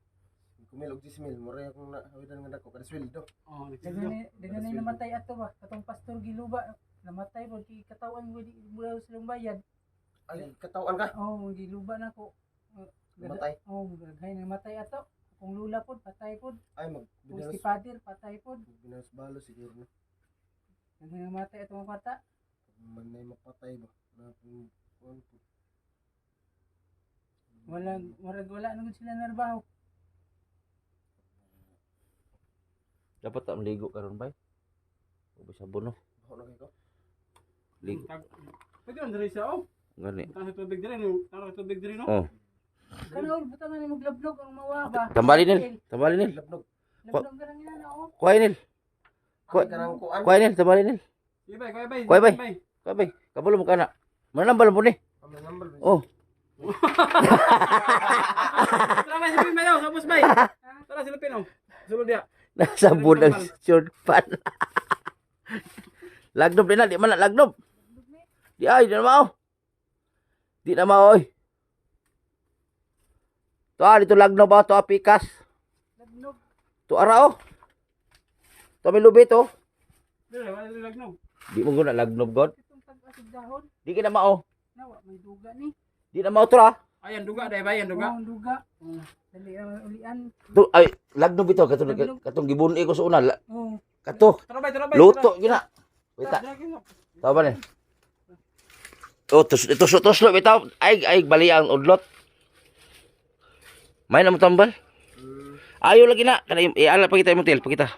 Speaker 2: Kumil og 10,000 mura akong nahawidan nga dako kada sweldo.
Speaker 3: Oh,
Speaker 5: Dagan na namatay ato ba? Katong pastor giluba. Namatay po kay katawan mo di buraw silang bayad.
Speaker 2: Ay katawan ka.
Speaker 5: Oh, giluba na ko.
Speaker 2: Namatay.
Speaker 5: Oh, gagay namatay ato. Kung lula pod patay pod.
Speaker 2: Ay
Speaker 5: Kung si
Speaker 2: magbinas
Speaker 5: father patay pod.
Speaker 2: binas balo siguro na.
Speaker 5: Gagay namatay ato ang kwarta.
Speaker 2: Man na mapatay ba. Na kung
Speaker 5: wala naman sila narbaho.
Speaker 1: Dapat tak maligo karon bay. Ubi sabon no.
Speaker 2: Baho na kayo.
Speaker 1: Ligo.
Speaker 3: Pwede man diri siya, oh.
Speaker 1: Gani.
Speaker 3: Tara sa tubig diri, no? Tara sa tubig diri, no?
Speaker 1: Oh.
Speaker 5: Kanaol butangan ni maglablog ang mawaba.
Speaker 1: Tambali nil. Tambali nil.
Speaker 2: Labnog.
Speaker 5: Lablog ka lang yan oh.
Speaker 1: Kuhay nil.
Speaker 2: Kuha ka ng kuan.
Speaker 1: Kuhay nil. Tambali nil.
Speaker 3: Sige, bay, kuya, bay.
Speaker 1: Kuya, bay.
Speaker 3: Bay.
Speaker 1: Kuhay bay. Kabulo mo ka na. Manambal mo ni.
Speaker 2: Ang number.
Speaker 1: Oh.
Speaker 3: Tara, bay, silipin, bay, oh. Sapos, bay. Tara, silipin, oh. Sulod dia.
Speaker 1: Nasa budang short pan. Lagnob din na. Di man na lagnob. Di ay. Di na mao. Di na mao oy. To dito lagnob ba? To pikas.
Speaker 5: Lablog.
Speaker 1: To ara oh. To may lubit oh.
Speaker 3: Dili, wala diri lagnog.
Speaker 1: Di mo guna lagnob god.
Speaker 5: Itong tag-asig dahon.
Speaker 1: Di ka na mao.
Speaker 5: Nawa, may duga ni.
Speaker 1: Di na mao to ra.
Speaker 3: Ayan, duga, day, bay, yan, duga.
Speaker 5: Oh, duga. Dali ulian.
Speaker 1: To ay lagnob ito katong
Speaker 5: Lagnob.
Speaker 1: katong gibuni ko sa una.
Speaker 5: Oh.
Speaker 1: Kato.
Speaker 3: Tara, bay, tara, bay.
Speaker 1: Luto gina. Wita. Tama ni. Oh, tuslo bitaw. Ay bali ang udlot. May na mo tambal. Ayo lagi na. Kana ala pakita mo tel, pakita.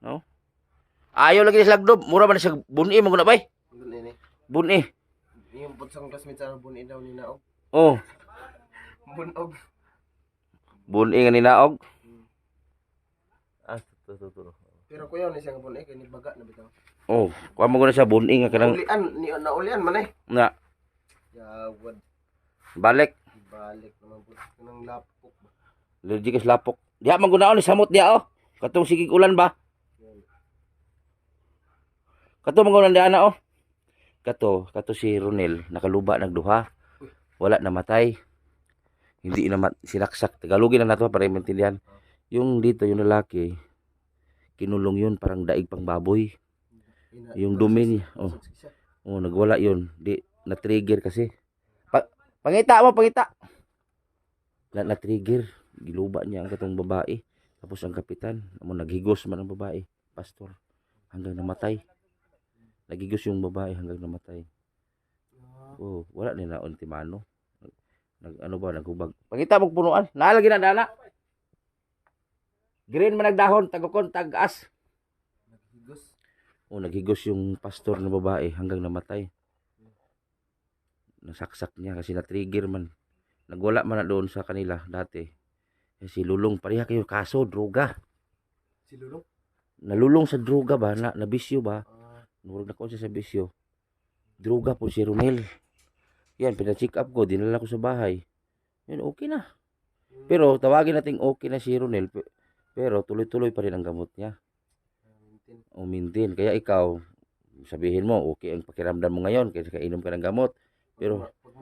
Speaker 1: No. Ayo lagi sa lagdob, mura man siya buni mo guna bay.
Speaker 2: Ganun ni.
Speaker 1: Buni.
Speaker 2: Yung putsang classmate sa buni daw ni Naog.
Speaker 1: Oh,
Speaker 2: Bunog.
Speaker 1: buni nga ni naog. Ah, to.
Speaker 2: Pero kuya ni siyang buni kay ni baga na bitaw.
Speaker 1: Oh, kuha mo guna siya buni nga kanang
Speaker 2: Ulian ni naulian man eh.
Speaker 1: na
Speaker 2: Yawad
Speaker 1: balik.
Speaker 2: balik naman po kanang lapok.
Speaker 1: Allergic sa lapok. Diha man gunaon ni samot diha oh. Katong sigig ulan ba? Kato man gunaon diha na oh. Kato si Ronel nakaluba nagduha. Wala namatay. Hindi na sinaksak. Tagalogin na nato para maintindihan. Yung dito yung lalaki kinulong yun parang daig pang baboy. Yung dumi niya. Oh, nagwala yun. Di na-trigger kasi. Pangita. Na-trigger. Giluba niya ang katong babae. Tapos ang kapitan, naghigos man ang babae, pastor, hanggang namatay. Naghigos yung babae hanggang namatay. Oh, wala ni na ultimano. Naghubag. Pangita mo punuan. Naalagi na dana. Green man nagdahon, tagukon, tagas.
Speaker 2: Naghigos.
Speaker 1: Oh, naghigos yung pastor na babae hanggang namatay. Nasaksak niya kasi na-trigger man. Nagwala man na doon sa kanila dati. Si Lulong, pareha kayo kaso, droga.
Speaker 2: Si Lulong.
Speaker 1: Nalulong sa droga ba? Nabisyo ba? Nurog na ko siya sa bisyo. Droga po si Ronel. Yan, pina-check up ko, dinala ko sa bahay. Yan, okay na. Pero tawagin natin okay na si Ronel. Pero tuloy-tuloy pa rin ang gamot niya. Maintain. Kaya ikaw, sabihin mo, okay ang pakiramdam mo ngayon kasi kainom ka ng gamot. Pero,
Speaker 2: pag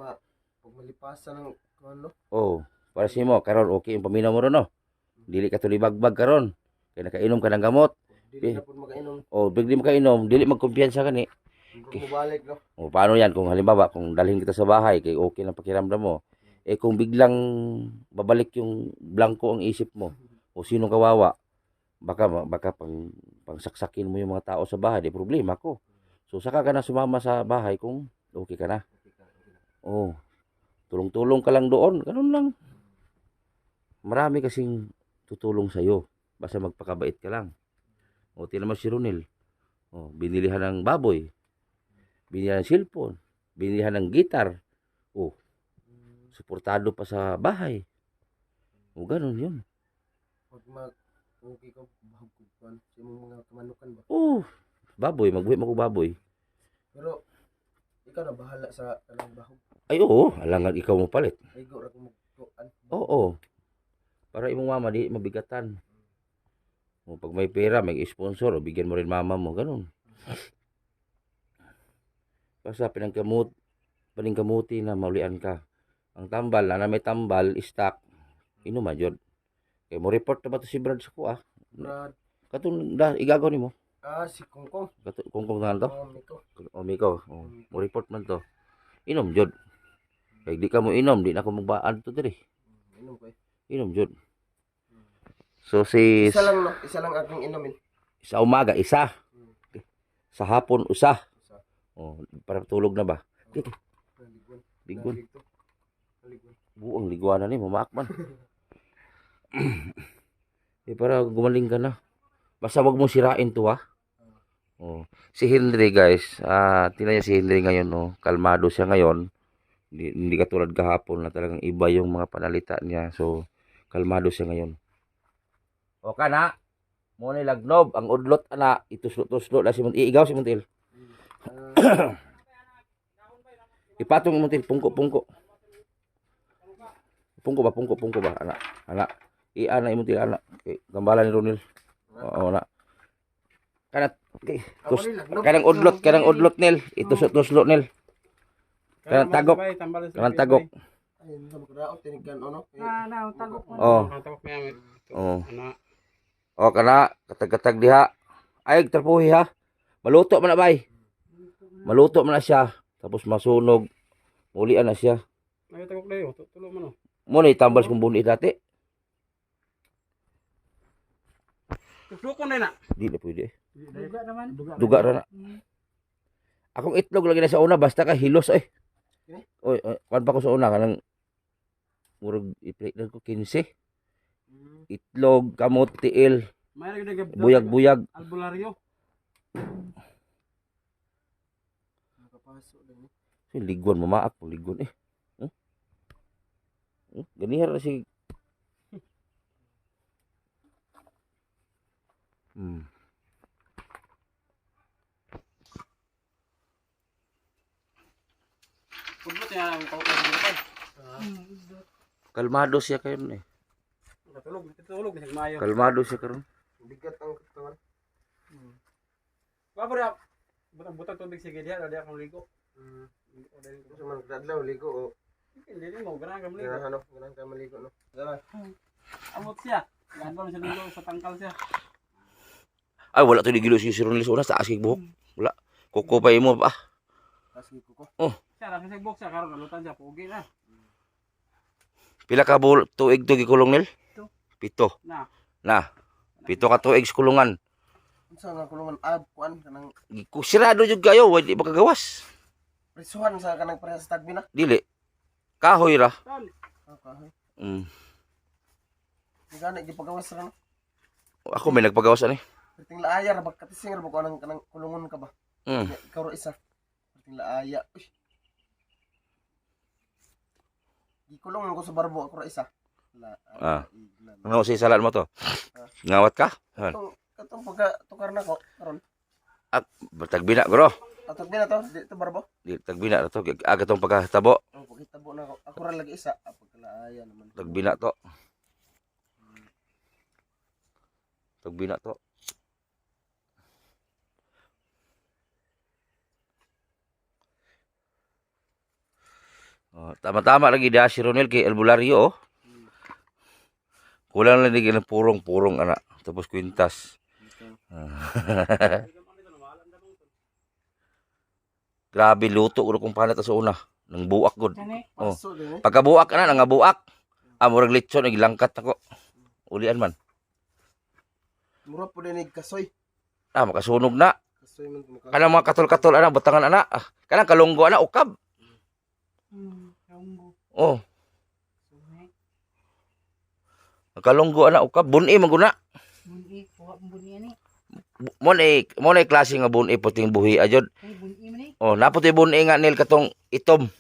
Speaker 2: malipasan ng ano?
Speaker 1: oh, para siya mo, karon okay yung paminaw mo ron, no? Dili ka tulibagbag karon. Kaya nakainom ka ng gamot.
Speaker 2: Dili na po makainom.
Speaker 1: Oh, bigli mo kainom, dili magkumpiyansa ka ni.
Speaker 2: Kung bumalik, no?
Speaker 1: O paano yan kung halimbawa kung dalhin kita sa bahay kay okay na pakiramdam mo. Eh kung biglang babalik yung blanco ang isip mo o sinong kawawa, baka pangsaksakin mo yung mga tao sa bahay, di problema ko. So saka ka na sumama sa bahay kung okay ka na. Oh. Tulong-tulong ka lang doon, ganun lang. Marami kasing tutulong sa iyo basta magpakabait ka lang. O tingnan mo si Ronel. Oh, binilihan ng baboy. Binilihan ng cellphone, binilihan ng gitar. Oh, suportado pa sa bahay. O ganun yun.
Speaker 2: Pag okay ka, bahag ko kan sa imong mga kamanukan ba?
Speaker 1: Oh, baboy, magbuhi mo ko baboy.
Speaker 2: Pero ikaw na bahala sa kanang bahog.
Speaker 1: Ay oo, alangan ikaw mo palit.
Speaker 2: Ay go ra ko magkuan.
Speaker 1: Oo. Para imong mama di mabigatan. O pag may pera, may sponsor, o bigyan mo rin mama mo, ganun. Basta paningkamuti na maulian ka. Ang tambal, na may tambal, stock, inuman yun. Kaya mo report na ba ito si Brad sa kuha?
Speaker 2: Brad.
Speaker 1: Katong igagaw ni mo?
Speaker 2: Si Kongkong.
Speaker 1: Kung na to?
Speaker 2: Miko.
Speaker 1: O Miko, mo report man to. Inom jud. Kaya di ka mo inom, di na ako magbaan to diri.
Speaker 2: Inom ko eh.
Speaker 1: Inom jud. So si
Speaker 2: Isa lang no, isa lang aking inumin.
Speaker 1: sa umaga isa. Sa hapon usa.
Speaker 2: Isa.
Speaker 1: Oh, para tulog na ba?
Speaker 2: Naligon.
Speaker 1: Ligon.
Speaker 2: Naligto.
Speaker 1: Buong liguana ni mamaak man. Para gumaling ka na. Basta wag mo sirain to ha. Oh, si Henry guys, tingnan niyo si Henry ngayon oh, kalmado siya ngayon. Hindi katulad kahapon na talagang iba yung mga panalita niya. So, kalmado siya ngayon. O kana, mo ni lagnob ang udlot ana, ituslo-tuslo na si Montil. Iigaw si Montil. Ipatong Montil, pungko. Pungko ba ana. Ana. Ana Montil ana. Okay, gambalan ni Ronil. Oo na. Kanang udlot nil, ituslo-tuslo nil. Kanang tagok. Kanang tagok.
Speaker 2: Ay, hindi mo kadaot, tinigan, ano?
Speaker 5: Tagok mo.
Speaker 1: Oh.
Speaker 3: Tagok niya.
Speaker 1: Oh.
Speaker 3: Ana.
Speaker 1: O kana, katag-katag diha. Ay, terpuhi ha. Maluto man na bay. Maluto man na siya. Tapos masunog. Ulian na siya.
Speaker 3: Ay, tagok dayo. Tulo mo no.
Speaker 1: Muna itambal kong buni dati.
Speaker 3: Tukon na na.
Speaker 1: Di na pwede.
Speaker 5: Duga naman.
Speaker 1: Duga ra na. Akong itlog lagi na sa una. Basta ka hilos eh. Oy, kuan pa ko sa una. Kanang murag i-plate lang ko 15. Itlog, kamot, tiil.
Speaker 3: May lagi
Speaker 1: Buyag-buyag.
Speaker 3: albularyo.
Speaker 2: Nakapasok lang.
Speaker 1: Liguan, mamaak po. Liguan eh. Ganihar na si...
Speaker 3: Pudlot niya ang pagkakas.
Speaker 1: Kalmado siya kayo eh.
Speaker 3: Tulog na mayo.
Speaker 1: Kalmado siya karon.
Speaker 2: Bigat ang katawan.
Speaker 3: Wa pura butang tubig sige diha, dali akong ligo.
Speaker 2: Gusto man kadlaw ligo o
Speaker 3: Hindi mo ganang kami ligo.
Speaker 2: ganang ano, ganang ka maligo no. Dala.
Speaker 3: Amot siya. Gandol siya ligo sa tangkal siya.
Speaker 1: Ay, wala to digilo si Ronil sa una. Taas kay buhok. Wala. Kuko pa imo pa.
Speaker 2: Kasi ko.
Speaker 3: Siya ra sa box siya karon nalutan siya pugi na.
Speaker 1: Pila ka tuig to gikulong nil? 7.
Speaker 3: Na.
Speaker 1: Na. 7 ka tuig sa kulungan.
Speaker 2: Unsa nga kulungan kuan kanang
Speaker 1: Sirado jud kayo, wa di makagawas.
Speaker 2: prisuhan sa kanang pareha sa tagbi na.
Speaker 1: Dili. Kahoy ra.
Speaker 3: Tan.
Speaker 2: Okay. Gani gipagawas ra no.
Speaker 1: Ako may nagpagawas ani.
Speaker 2: Perting laaya ra bagkatising ra ba kanang kulungon ka ba? Ikaw ra isa. Perting laaya. Uy. Gikulong ko sa barbo ako ra isa.
Speaker 1: Ano si salan mo to? Ngawat ka?
Speaker 2: Katong pagka tukar na ko karon.
Speaker 1: Tagbina guro.
Speaker 2: Atog din na to, di to barbo.
Speaker 1: Di tagbina na to. Aga tong pagkatabo.
Speaker 2: Oh, pagkitabo na ako. Ako ra lagi isa. Pagkalaaya naman.
Speaker 1: Tagbina to. Tagbina to. Tama-tama lagi dia si Ronel kay albularyo. Kulang lang din ng purong-purong anak. Tapos kwintas. Grabe luto ko kung paano sa una. Nang buak gud. Oh.
Speaker 2: Paso din eh.
Speaker 1: Pagkabuak na nang buak. Murag litson nagilangkat ako. Ulian man.
Speaker 2: Mura po din kasoy.
Speaker 1: Makasunog na.
Speaker 2: Kasoy man mukha.
Speaker 1: Kanang mga katol-katol anak batangan anak. Kanang kalunggo anak ukab. Oh. Kalunggo anak ukab buni man guna.
Speaker 5: Buni, kuha mo buni ani.
Speaker 1: Mo na klase nga buni puting buhi ajod.
Speaker 5: Ay buni man ni.
Speaker 1: Oh, naputi buni nga nil katong itom.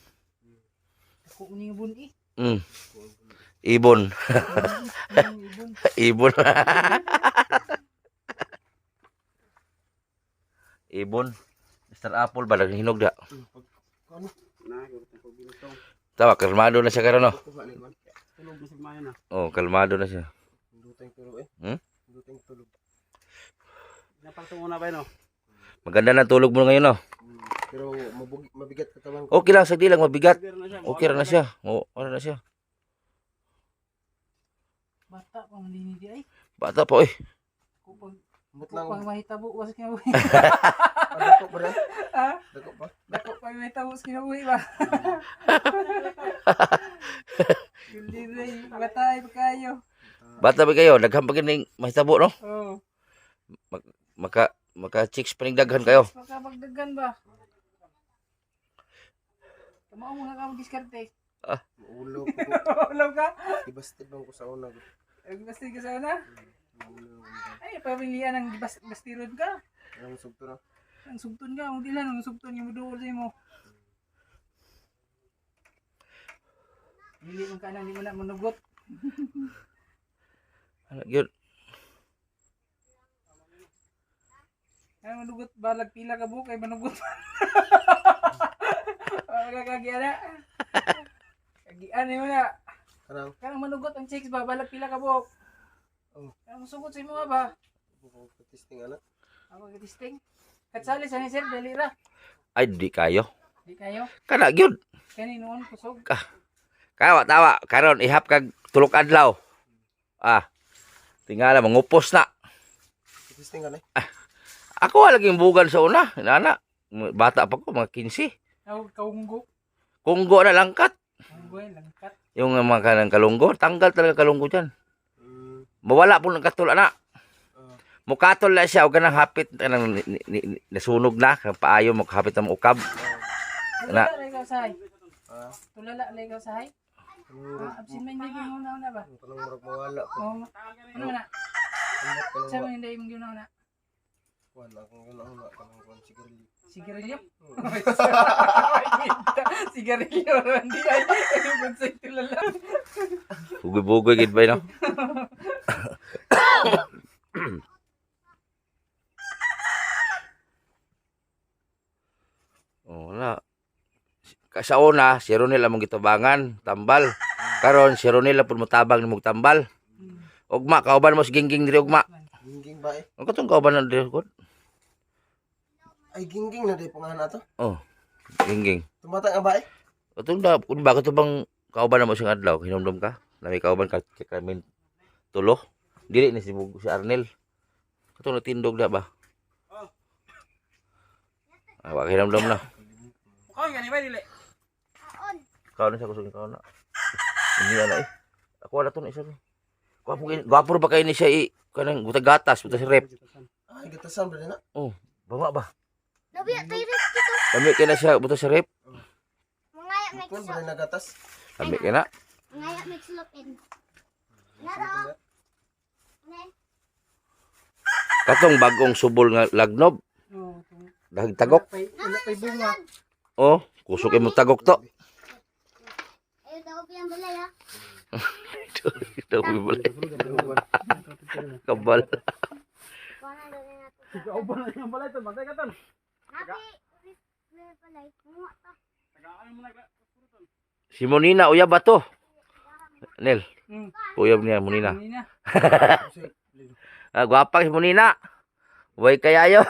Speaker 5: Ako uni nga buni.
Speaker 1: Ibon. Ibon. Ibon. Mr. Apple ba hinog da?
Speaker 2: Ano?
Speaker 3: Na gutong pagbintong.
Speaker 1: Tawa kalmado na siya karon no.
Speaker 2: Kuha ni kon.
Speaker 3: Tulog bisig mayo na.
Speaker 1: Oh, kalmado na siya.
Speaker 2: Duteng tulog eh. Duteng tulog.
Speaker 3: Napatong una ba no?
Speaker 1: Maganda na tulog mo ngayon no.
Speaker 2: Pero mabigat katawan ko.
Speaker 1: Okay lang sagdi lang mabigat.
Speaker 3: Clear na siya.
Speaker 1: Okay ra na siya. Oh, ano na siya.
Speaker 5: Bata pa man din di ay.
Speaker 1: Bata pa eh.
Speaker 5: Kupag
Speaker 2: Ambot lang.
Speaker 5: kupag mahitabo was kinabuhi.
Speaker 2: Dako pa rin.
Speaker 5: Ha?
Speaker 2: Dako pa.
Speaker 5: Dako pa mahitabo was kinabuhi ba? Hindi rin bata ay kayo.
Speaker 1: Bata ba kayo? Daghang pa kining mahitabo no?
Speaker 5: Oh.
Speaker 1: Maka chicks pa ning daghan kayo.
Speaker 5: Makapagdagan ba? Kamao mga kamo diskarte.
Speaker 2: Maulo ko.
Speaker 3: Alam ka?
Speaker 2: Ibastid bang ko sa una.
Speaker 3: Basti ka sana?
Speaker 2: Maulo.
Speaker 3: Ay, pamilya ng bastirod ka.
Speaker 2: Ang sugto na.
Speaker 3: Ang sugton ka, hindi lang ang sugton yung muduol sa mo. Hindi man ka nang di mo na manugot.
Speaker 1: Ano yun?
Speaker 3: Kaya manugot, balag pila ka buhok, ay manugot. Kagian na. Kagian mo na.
Speaker 2: Karang.
Speaker 3: Kaya manugot ang chicks ba, balag pila ka buhok.
Speaker 2: Oh.
Speaker 3: Kaya masugot sa imo ba?
Speaker 2: Bukong testing ana.
Speaker 3: Ako katisting. Katsali sa ni sir, dali ra.
Speaker 1: Ay, di kayo.
Speaker 3: Di kayo.
Speaker 1: Kana gyud.
Speaker 3: Kani noon kusog.
Speaker 1: Kawa tawa karon ihap kag tulok adlaw. Tingala mangupos na.
Speaker 2: Testing ka na.
Speaker 1: Ako wala laging bugan sa una, nana. Bata pa ko mga 15.
Speaker 3: Kaunggo.
Speaker 1: Kunggo na langkat.
Speaker 3: Kaunggo ay langkat.
Speaker 1: Yung mga kanang kalunggo, tanggal talaga kalunggo diyan. Mawala po ng katula na. Mukatol na siya o ganang hapit kanang nasunog na, kanang paayo makahapit ng ukab. Na.
Speaker 3: Tulala ikaw sahay.
Speaker 2: Ah.
Speaker 3: Tulala ikaw sahay. Absin man hindi mo na ba?
Speaker 2: Kanang murag mawala ko.
Speaker 3: Oh, ano na? Sa mga hindi mo ginawa na.
Speaker 2: Kuan akong ganauna kanang kuan sigarilyo.
Speaker 3: Sigarilyo? Sigarilyo. Hindi ay. Yung bonsai tulala.
Speaker 1: Bugoy-bugoy gid ba no? Oh, wala. Sa una, si Ronel among gitubangan, tambal. Karon si Ronel pud motabang ni mog tambal. Ugma kauban mo si Gingging diri ugma.
Speaker 2: Gingging ba eh?
Speaker 1: Ang katong kauban na diri ko.
Speaker 2: Ay gingging na di pangalan ato.
Speaker 1: Oh. Gingging.
Speaker 2: Tumata nga ba eh?
Speaker 1: Katong da kun ba katong bang kauban na mo sing adlaw, hinumdum ka? Na may kauban ka kamin tulo. Dili ni si Arnel. Katong natindog da ba? Wa hinumdum na.
Speaker 3: Oh, yan ba dili?
Speaker 1: Kau na sa kusog kau na. Hindi na eh. Ako wala to na isa ni. Gwapo ba kayo ni siya kanang buta gatas, buta si rep.
Speaker 2: Ay gatasan ba na?
Speaker 1: Oh, baba ba?
Speaker 4: Nabi at tayo dito.
Speaker 1: Kami kay na siya buta si rep.
Speaker 4: Mangaya may
Speaker 2: Kuan
Speaker 4: sulok.
Speaker 2: ba na gatas?
Speaker 1: Kami kay na.
Speaker 4: Mangaya may sulok-in. Naro. Ne.
Speaker 1: Katong bagong subol nga lagnob.
Speaker 3: Oh,
Speaker 1: Dahig tagok.
Speaker 3: wala pa'y bunga.
Speaker 1: Oh, kusog mo tagok to.
Speaker 4: Ayaw daw piyang balay ha.
Speaker 1: Ito bulay. Kabal.
Speaker 4: Kuha na daw na nato.
Speaker 3: Kauban na yung balay to, matay ka ton.
Speaker 4: Happy. Balay. Munga ta.
Speaker 1: Si Monina uyab ba to? Nel,
Speaker 3: Hmm.
Speaker 1: uyab niya Monina.
Speaker 3: Hindi na.
Speaker 1: Gwapa si Monina. Way kayayo.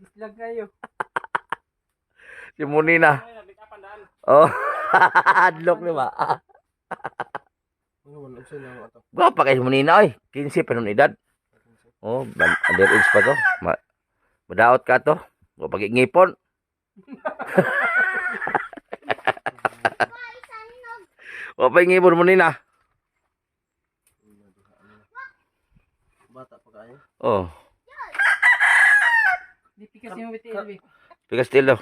Speaker 3: Islag kayo.
Speaker 1: Si Monina. Oh, adlok ni ba?
Speaker 2: Ano wala sa nang ato.
Speaker 1: Gwapa kay si Monina oy. 15 pa nun edad. Oh, underage pa to. Madaot ka to. Wa pag ngipon. Wa pa ngipon Monina.
Speaker 2: Bata pa kayo.
Speaker 1: Oh,
Speaker 3: Di pikas yung biti elbi.
Speaker 1: pikas tilo.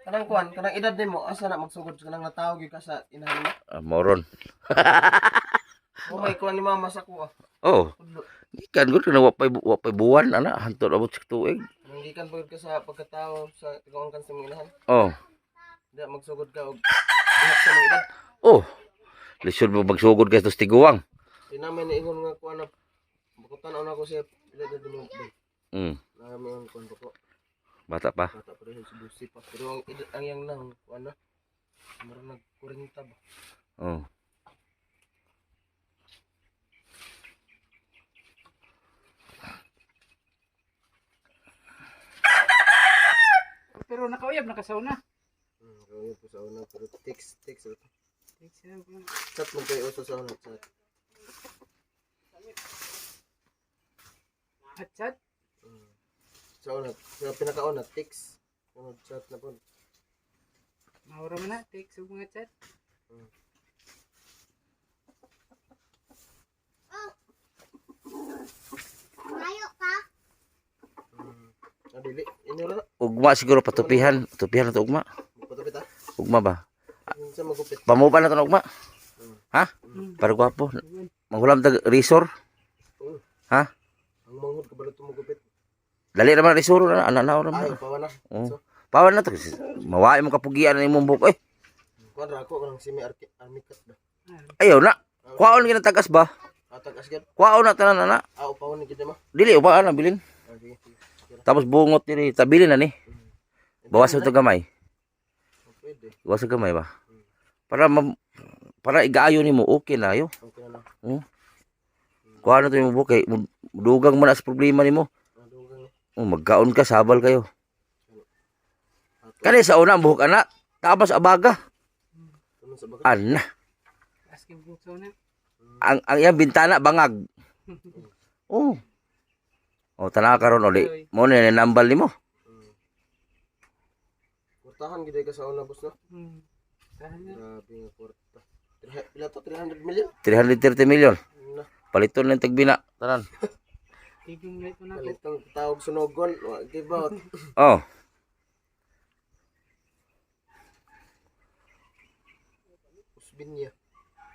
Speaker 2: Kanang kuan, kanang edad nimo asa na magsugod kanang natawag ka sa inahan mo.
Speaker 1: Moron.
Speaker 2: Oh may kuan ni mama sa kuha.
Speaker 1: Oh,
Speaker 2: Tudlo.
Speaker 1: ikan gud kana wa pay buwan ana hantod abot sa tuig.
Speaker 2: Nangikan pagod ka sa pagkatao sa tigaon kan sa mga inahan.
Speaker 1: Oh.
Speaker 2: Di magsugod ka og ihap sa mga edad.
Speaker 1: Oh. Lisod mo magsugod ka sa tiguang.
Speaker 2: Di namin niingon nga kuan na bukutan na ako siya edad mo. Namin ang kuan ko.
Speaker 1: Bata pa.
Speaker 2: Bata pa rin si Lucy pa. Pero ang edad ang yang nang kuan na. Meron nag-40 ba.
Speaker 1: Oh.
Speaker 3: Pero nakauyab, nakasauna.
Speaker 2: Kaya po sa una pero text.
Speaker 3: Chat.
Speaker 2: Chat mo kayo sa una chat.
Speaker 3: Chat.
Speaker 2: Sa una, sa pinakauna text. Ano chat na po.
Speaker 3: Maura man na, text sa mga chat.
Speaker 4: Mayo ka.
Speaker 2: Dili. Inyo na.
Speaker 1: Ugma siguro patupihan. Patupihan na to ugma.
Speaker 2: Patupit ah.
Speaker 1: Ugma ba?
Speaker 2: Minsan magupit.
Speaker 1: Pamupa na to ugma. Ha? Para gwapo. Manghulam tag resort.
Speaker 2: Oo.
Speaker 1: Ha?
Speaker 2: Ang manghod kabalo to magupit.
Speaker 1: Dali naman resort na ana na ora.
Speaker 2: Ay, pawa na.
Speaker 1: Oo.
Speaker 2: So,
Speaker 1: Pawan na to. Mawai mo kapugian na imong buhok.
Speaker 2: kuan ra ako kanang semi army cut ba.
Speaker 1: Ayaw na. Kuwaon gina tagas ba?
Speaker 2: Atag asgad.
Speaker 1: Kuwaon na tanan na.
Speaker 2: Pawa ni gid ma.
Speaker 1: Dili upa na bilin.
Speaker 2: Sige. Sige.
Speaker 1: Tapos bungot diri tabilin na ni. Bawas ito gamay.
Speaker 2: Pwede.
Speaker 1: Bawas sa gamay ba? Para igaayo nimo okay na ayo.
Speaker 2: Okay na lang.
Speaker 1: Kuha na to yung buhok kay dugang man as problema nimo.
Speaker 2: Madugang.
Speaker 1: Magkaon ka sabal kayo. Kani sa una ang buhok ana, tapos abaga.
Speaker 2: Tunon sa bagat.
Speaker 1: Ana.
Speaker 5: Asking buto na.
Speaker 1: Ang iyang bintana bangag. Oh. Oh, tanaw karon uli. Mo ni nambal nimo.
Speaker 2: Kurtahan gid ka sa una boss no.
Speaker 5: Tahan na.
Speaker 2: Grabe nga kwarta. Pila to 300 million?
Speaker 1: 330 million.
Speaker 2: Na.
Speaker 1: Paliton ng tagbina. Tanan.
Speaker 5: Tigong light mo na ko.
Speaker 2: Kalitang tawag sunogon. Wa give out.
Speaker 1: Oh.
Speaker 2: Usbinya.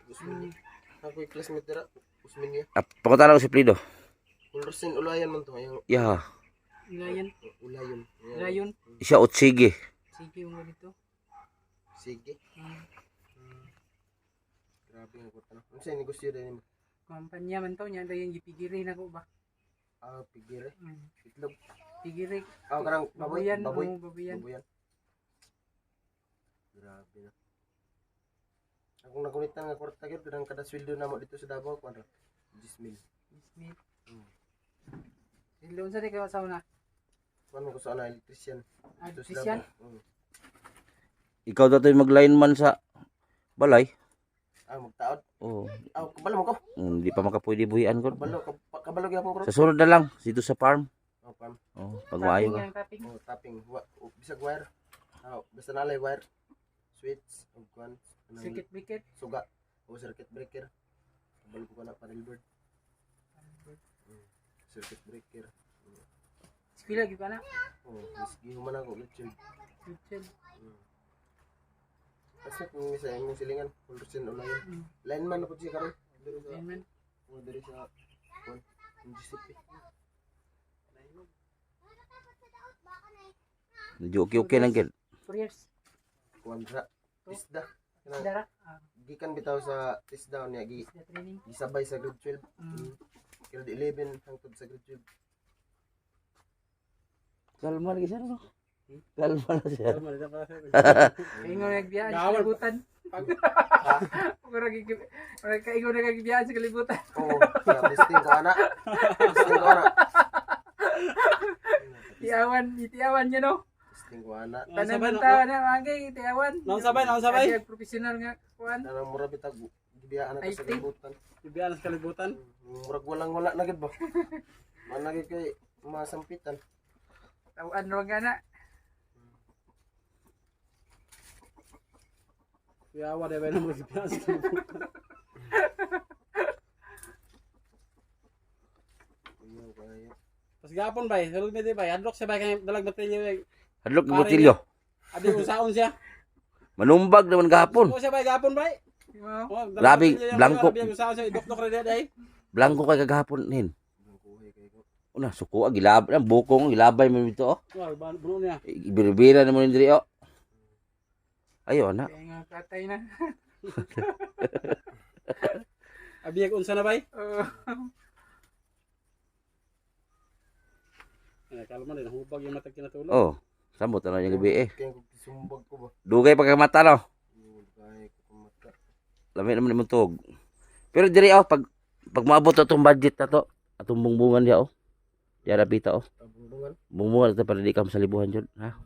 Speaker 2: Usbinya. Ako classmate dira. Usbinya.
Speaker 1: Pakutan ako si Plido.
Speaker 2: Ulrosin ulayan man to yung
Speaker 1: Yeah.
Speaker 5: Ilayan.
Speaker 2: ulayon. Yan.
Speaker 5: Ilayon.
Speaker 1: Siya utsige.
Speaker 5: Sige mo dito.
Speaker 2: Sige. Grabe nga kwarta na. Ano sa'yo negosyo din mo?
Speaker 5: Kampanya man to niya dayon gipigiri na ko ba.
Speaker 2: Pigire.
Speaker 5: Mm.
Speaker 2: Itlog.
Speaker 5: Pigiri.
Speaker 2: Karang baboy.
Speaker 5: Baboyan,
Speaker 2: Baboy.
Speaker 5: oo, baboyan.
Speaker 2: Baboyan. Grabe na. Akong nakulitan nga kwarta gyud kadang kada sweldo namo dito sa Davao kuan ra. 10,000.
Speaker 5: Smith. Ilon sa di ka sa una.
Speaker 2: Kuan mo ko sa ana electrician. Dito sa
Speaker 5: Christian.
Speaker 2: Davao.
Speaker 1: Ikaw datoy maglineman sa balay.
Speaker 2: Magtaod.
Speaker 1: Oh,
Speaker 2: Kabalo mo ko.
Speaker 1: hindi pa makapwede buhian ko.
Speaker 2: Kabalo gyapon ko.
Speaker 1: Sa sunod na lang dito sa farm.
Speaker 2: Pam.
Speaker 1: Oh, pag maayo ka.
Speaker 5: Tapping.
Speaker 2: Tapping. Bisag wire. Basta nalay wire. Switch. Ug kuan.
Speaker 5: Circuit breaker.
Speaker 2: Suga. O circuit breaker. Kabalo ko na paddle board. Circuit breaker.
Speaker 5: Spila gyud kana.
Speaker 2: Gihuman ako Richard.
Speaker 5: Richard.
Speaker 2: Kasi kung sa imong silingan, 100% ulayan. Lineman na po siya karon. Diri sa
Speaker 5: Amen.
Speaker 2: diri sa kuan. GCP.
Speaker 1: Medyo okay lang gid.
Speaker 5: 4 years.
Speaker 2: Kuan ra. Tisda. Kanang
Speaker 5: Dara.
Speaker 2: gikan bitaw sa tisda niya
Speaker 5: The training.
Speaker 2: gisabay sa grade 12. Grade 11 hangtod sa grade 12.
Speaker 1: Kalma lagi siya no. Kalma na siya.
Speaker 5: Ingon nagbiyaan sa
Speaker 3: Gawal.
Speaker 5: kalibutan. Ora kaingon na kagbiyaan sa kalibutan.
Speaker 2: Oo, testing ko ana. Testing ko ana.
Speaker 5: Itiawan niya no.
Speaker 2: Testing ko ana.
Speaker 5: Tanan
Speaker 3: sabay,
Speaker 5: tawa na mangay itiawan.
Speaker 3: Nang sabay.
Speaker 5: Ay, professional nga kuan.
Speaker 2: Tanang mura bitag gibiyaan na
Speaker 5: Ay,
Speaker 2: sa
Speaker 5: ting.
Speaker 2: kalibutan.
Speaker 3: Bibiyaan sa kalibutan.
Speaker 2: Murag wala na gid ba. Managi kay masampitan.
Speaker 5: Tawan ro nga na.
Speaker 3: Kuyawa de ba na mga bibiyaan sa kalibutan.
Speaker 2: Ayaw kaya.
Speaker 3: Pas gapon bay, sulod mi di bay. Hadlok siya bay kay dalag batilyo bay.
Speaker 1: Hadlok ng botilyo.
Speaker 3: Abi usaon siya.
Speaker 1: Manumbag naman gahapon.
Speaker 3: Ko siya bay gapon bay.
Speaker 5: Wow.
Speaker 3: Oh,
Speaker 1: Grabe, blanco.
Speaker 3: Abi usaon siya idok-dok ra day.
Speaker 1: Blanco kay kagahapon hin.
Speaker 2: Ang kuhay kay ko.
Speaker 1: Una suko gilab ang bukong gilabay mo dito oh.
Speaker 3: Wow, buno niya.
Speaker 1: Ibiribira na mo diri oh. Ayo na.
Speaker 5: Kaya nga katay na.
Speaker 3: Abi unsa na bay? Ay, kalma din, hubag yung matag kinatulog.
Speaker 1: Oh, samot na yung gabi eh.
Speaker 2: Kaya ko sumbag ko ba.
Speaker 1: Dugay pagkamata no.
Speaker 2: Kaya ko kumata.
Speaker 1: Lami naman mo tug. Pero diri oh pag maabot atong budget na to, atong bungbungan dia oh. Diara pita oh.
Speaker 2: Tabungan.
Speaker 1: Bungbungan ito para di ka masalibuhan jud, ha.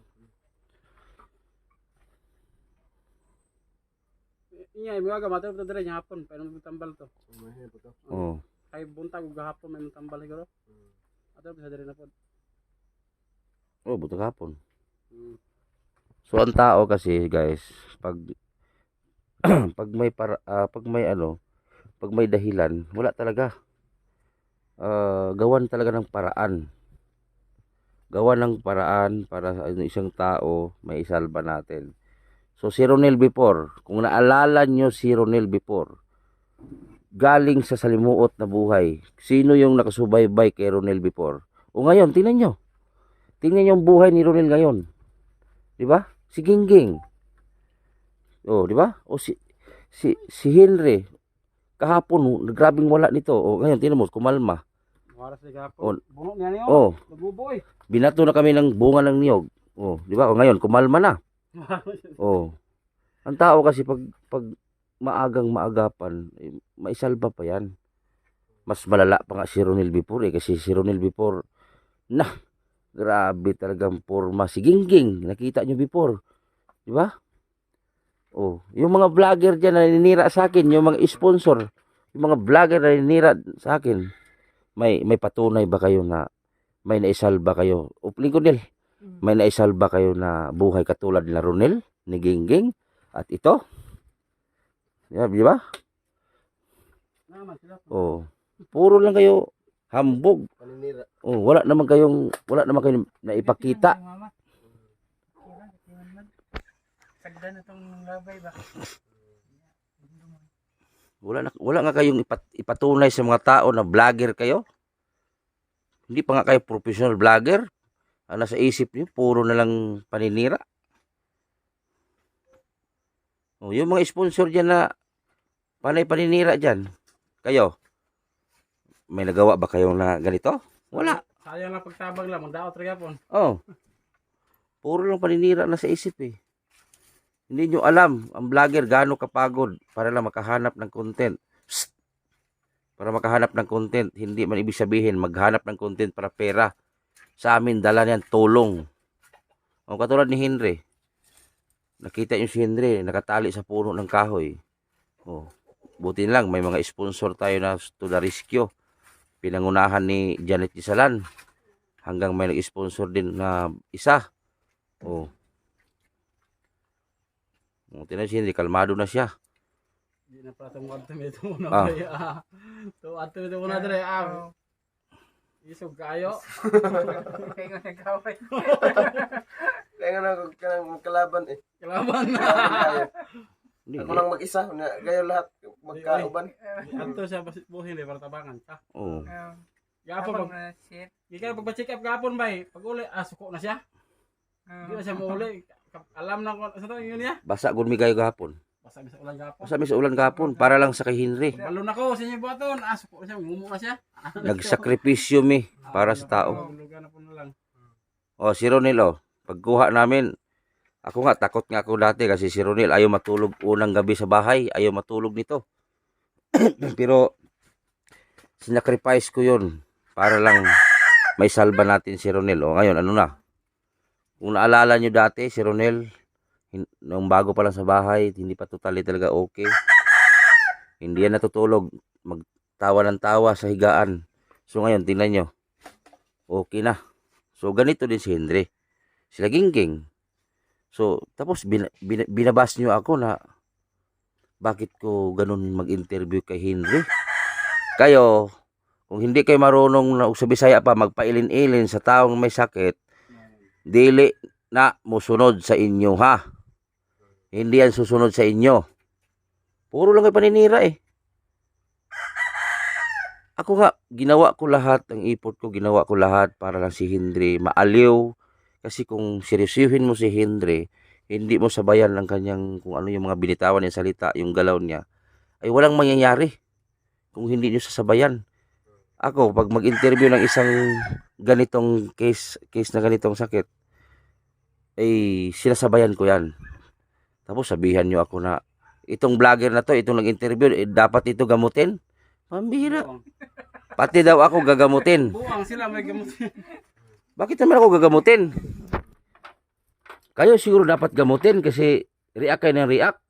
Speaker 3: Inya, ibuwaga matay pa dire nya hapon, pero may tambal to.
Speaker 2: Sumahin po to.
Speaker 1: Oh.
Speaker 3: Kay buntag ug gahapon may tambal siguro. Ato sa dire na pod.
Speaker 1: Oh, buto hapon. So ang tao kasi guys, pag pag may pag may dahilan, wala talaga. Gawan talaga ng paraan. Gawan ng paraan para sa isang tao may isalba natin. So si Ronel before, kung naalala nyo si Ronel before, galing sa salimuot na buhay. Sino yung nakasubaybay kay Ronel before? O ngayon, tingnan nyo. Tingnan nyo yung buhay ni Ronel ngayon. Di ba? Si Gingging. O, di ba? O si Henry. Kahapon, grabing wala nito. O ngayon, tingnan mo, kumalma.
Speaker 3: Waras na
Speaker 1: Oh.
Speaker 3: gapon. Bungo niya niyo.
Speaker 1: O,
Speaker 3: Nabuboy.
Speaker 1: binato na kami ng bunga ng niyog. O, di ba? O ngayon, kumalma na. O. Ang tao kasi pag maagang maagapan, maisalba pa yan. Mas malala pa nga si Ronel before kasi si Ronel before, grabe talagang porma. Si Gingging, nakita nyo before. Di ba? Oh, yung mga vlogger dyan na naninira sa akin, yung mga sponsor, yung mga vlogger na naninira sa akin, may patunay ba kayo na may naisalba kayo? Upling ko nil, may naisalba kayo na buhay katulad ni Ronel, ni Gingging, at ito? Di ba?
Speaker 3: Naman sila.
Speaker 1: Oh, puro lang kayo hambog.
Speaker 2: Paninira.
Speaker 1: Oh, wala naman kayong naipakita.
Speaker 5: Mama. Sagda na tong labay ba?
Speaker 1: Wala nga kayong ipatunay sa mga tao na vlogger kayo. Hindi pa nga kayo professional vlogger. Ang nasa isip niyo, puro na lang paninira. Oh, yung mga sponsor dyan na panay paninira dyan. Kayo, may nagawa ba kayo na ganito? Wala.
Speaker 3: Sayang lang pagtabag lang. Magdaot rin gapon.
Speaker 1: Oh. Puro lang paninira na sa isip eh. Hindi nyo alam ang vlogger gaano kapagod para lang makahanap ng content. Psst! Para makahanap ng content. Hindi man ibig sabihin maghanap ng content para pera. Sa amin dala niyan tulong. O katulad ni Henry. Nakita nyo si Henry nakatali sa puno ng kahoy. Oh. Buti lang may mga sponsor tayo na to the rescue. Pinangunahan ni Janet Isalan. Hanggang may nag-sponsor din na isa. Oh. Tingnan si Henry, kalmado na siya.
Speaker 3: Hindi na pala itong ato ito muna.
Speaker 1: Ah.
Speaker 3: Ito ato ito muna dre. Isog kayo.
Speaker 5: Kaya nga nagkaway.
Speaker 2: Kaya nga nang kalaban eh.
Speaker 3: Kalaban na.
Speaker 1: Hindi,
Speaker 2: Ako lang mag-isa. Kayo lahat magkauban.
Speaker 3: Ato siya buhin eh. Para tabangan ka.
Speaker 1: oh.
Speaker 3: Gapon pag... Ikaw pagpa-check up gapon ba eh. Pag uli, suko na siya. Hindi na siya mauli. Alam na kung sa to yun niya.
Speaker 1: Basa gud mi kayo gahapon.
Speaker 3: Basta mi sa ulan gapon.
Speaker 1: Basa mi sa ulan gahapon para lang sa kay Henry.
Speaker 3: Balo na ko sa inyo buhaton. Suko na siya. Ngumo na siya.
Speaker 1: Nagsakripisyo mi para sa tao.
Speaker 3: Lugan na po na lang.
Speaker 1: Oh, si Ronel oh, pagkuha namin, ako nga takot nga ako dati kasi si Ronel ayaw matulog unang gabi sa bahay, ayaw matulog nito. Pero sinacrifice ko 'yon para lang may salba natin si Ronel. Oh, ngayon ano na? Kung naalala nyo dati, si Ronel, nung bago pa lang sa bahay, hindi pa totally talaga okay. Hindi yan natutulog. Magtawa ng tawa sa higaan. So ngayon, tingnan nyo. Okay na. So ganito din si Henry. Sila Gingging. So, tapos binabas nyo ako na bakit ko ganun mag-interview kay Henry. Kayo, kung hindi kayo marunong na sa Bisaya pa, magpailin-ilin sa taong may sakit, dili na musunod sa inyo ha. Hindi yan susunod sa inyo. Puro lang kayo paninira eh. Ako nga, ginawa ko lahat, ang ipot ko, ginawa ko lahat para lang si Henry maaliw. Kasi kung seryosyuhin mo si Henry, hindi mo sabayan ng kanyang, kung ano yung mga binitawan niya salita, yung galaw niya, ay walang mangyayari kung hindi niyo sasabayan. Ako, pag mag-interview ng isang ganitong case na ganitong sakit, ay sinasabayan ko yan. Tapos sabihan nyo ako na, itong vlogger na to, itong nag-interview, dapat ito gamutin. Pambira. Pati daw ako gagamutin.
Speaker 3: Buwang sila may gamutin.
Speaker 1: Bakit naman ako gagamutin? Kayo siguro dapat gamutin kasi react kayo ng react.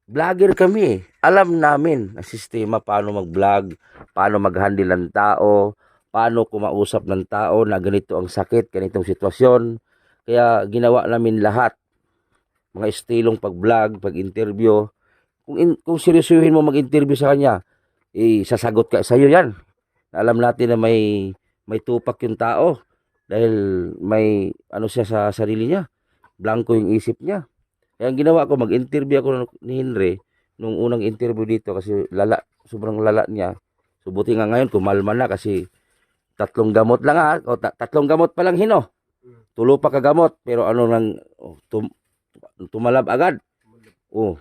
Speaker 1: Vlogger kami eh. Alam namin ang sistema paano mag-vlog, paano mag-handle ng tao, paano kumausap ng tao na ganito ang sakit, ganitong sitwasyon. Kaya ginawa namin lahat. Mga estilong pag-vlog, pag-interview. Kung seryosuhin mo mag-interview sa kanya, sasagot ka sa'yo yan. Alam natin na may tupak yung tao dahil may ano siya sa sarili niya. blanco yung isip niya. Kaya ang ginawa ko, mag-interview ako ni Henry nung unang interview dito kasi sobrang lala niya. So buti nga ngayon kumalma na kasi 3 gamot lang o 3 gamot pa lang hino. 2 pa kagamot pero ano nang tumalab agad. Oh,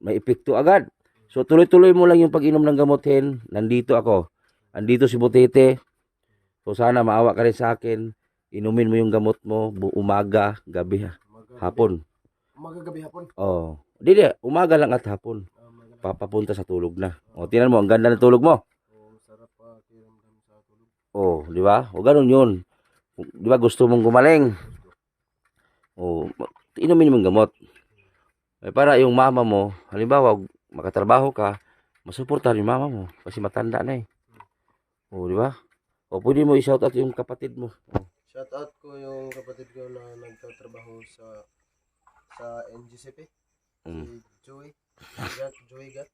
Speaker 1: may epekto agad. So tuloy-tuloy mo lang yung pag-inom ng gamot hen. Nandito ako. Andito si Butete. So sana maawa ka rin sa akin. Inumin mo yung gamot mo umaga, gabi, hapon.
Speaker 2: Umaga, gabi, hapon.
Speaker 1: Oh, di, umaga lang at hapon.
Speaker 2: Umaga lang.
Speaker 1: Papapunta sa tulog na. O, tingnan mo, ang ganda ng tulog mo.
Speaker 2: Sarap pa kiramdam sa tulog.
Speaker 1: Oh, di ba? O, ganun yun. Di ba, gusto mong gumaling? O, inumin mo yung gamot. Eh, para yung mama mo, halimbawa, makatrabaho ka, masuportahan yung mama mo. Kasi matanda na eh. O, di ba? O, pwede mo i-shout out yung kapatid mo. O,
Speaker 2: Shout out ko yung kapatid ko na nagtatrabaho sa NGCP.
Speaker 1: Mm.
Speaker 2: Si Joey Gat.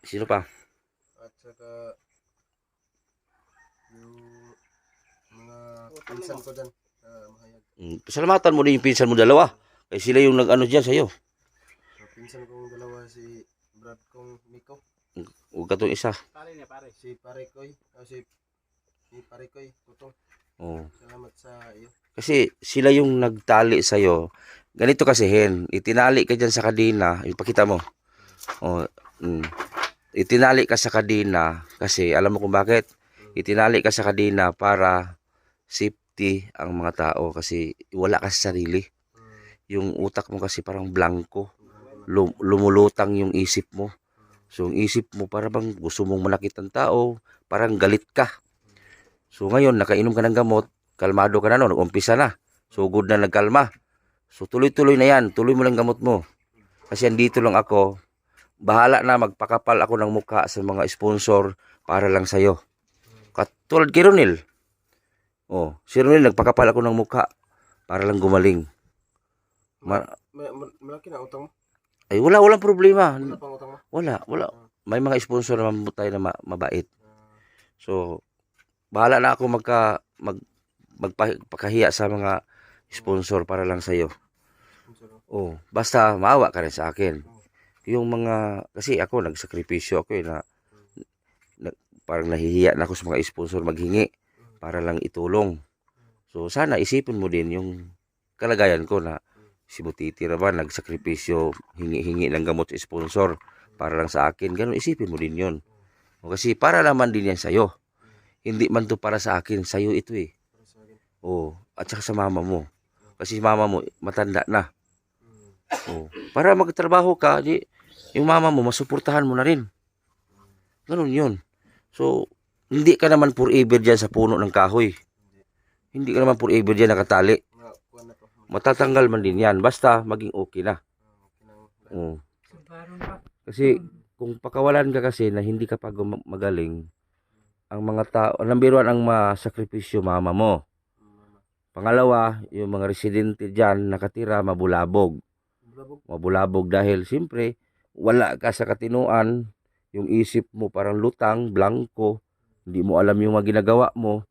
Speaker 1: sino pa?
Speaker 2: At saka yung mga pinsan ko dyan sa Mahayag.
Speaker 1: Pasalamatan mo din yung pinsan mo dalawa. Kasi sila yung nag-ano dyan sa'yo.
Speaker 2: So, pinsan kong dalawa si Brad kong Miko,
Speaker 1: Huwag ka itong isa.
Speaker 3: Pare niya, pare.
Speaker 2: si Parekoy, si Parekoy Tutong.
Speaker 1: Oh.
Speaker 2: Salamat sa iyo.
Speaker 1: Kasi sila yung nagtali sa'yo. Ganito kasi hen, itinali ka dyan sa kadena, ipakita mo. Oh, itinali ka sa kadena kasi alam mo kung bakit? Itinali ka sa kadena para safety ang mga tao kasi wala ka sa sarili. Yung utak mo kasi parang blanco. Lumulutang yung isip mo. So, yung isip mo para bang gusto mong manakit ng tao, parang galit ka. So, ngayon, nakainom ka ng gamot, kalmado ka na no, nag-umpisa na. So, good na nagkalma. So, tuloy-tuloy na yan. Tuloy mo lang gamot mo. Kasi andito lang ako. Bahala na, magpakapal ako ng mukha sa mga sponsor para lang sa'yo. Katulad kay Ronel. Oh, si Ronel, nagpakapal ako ng mukha para lang gumaling.
Speaker 2: Malaki na utang mo?
Speaker 1: Ay, walang problema.
Speaker 2: Wala pang utang mo?
Speaker 1: Wala. May mga sponsor naman tayo na mabait. So, bahala na ako magpakahiya sa mga sponsor para lang sa'yo. Oh, basta maawa ka rin sa akin. Yung mga, kasi ako nagsakripisyo ako na parang nahihiya na ako sa mga sponsor maghingi para lang itulong. So, sana isipin mo din yung kalagayan ko na si Butiti naman nagsakripisyo, hingi-hingi ng gamot sa sponsor para lang sa akin. Ganun, isipin mo din yun. O, kasi para naman din yan sa'yo. Hindi man to para sa akin, sa'yo ito eh. O, at saka sa mama mo. Kasi mama mo, matanda na. O, para magtrabaho ka, yung mama mo, masuportahan mo na rin. Ganun yun. So, hindi ka naman forever dyan sa puno ng kahoy. Hindi ka naman forever dyan nakatali. Matatanggal man din yan. Basta maging okay na. O.
Speaker 5: Baron pa.
Speaker 1: Kasi kung pakawalan ka kasi na hindi ka pa magaling, ang mga tao, number 1 ang masakripisyo mama mo. Pangalawa, yung mga residente dyan nakatira mabulabog. Mabulabog dahil siyempre wala ka sa katinuan, yung isip mo parang lutang, blanco, hindi mo alam yung mga ginagawa mo.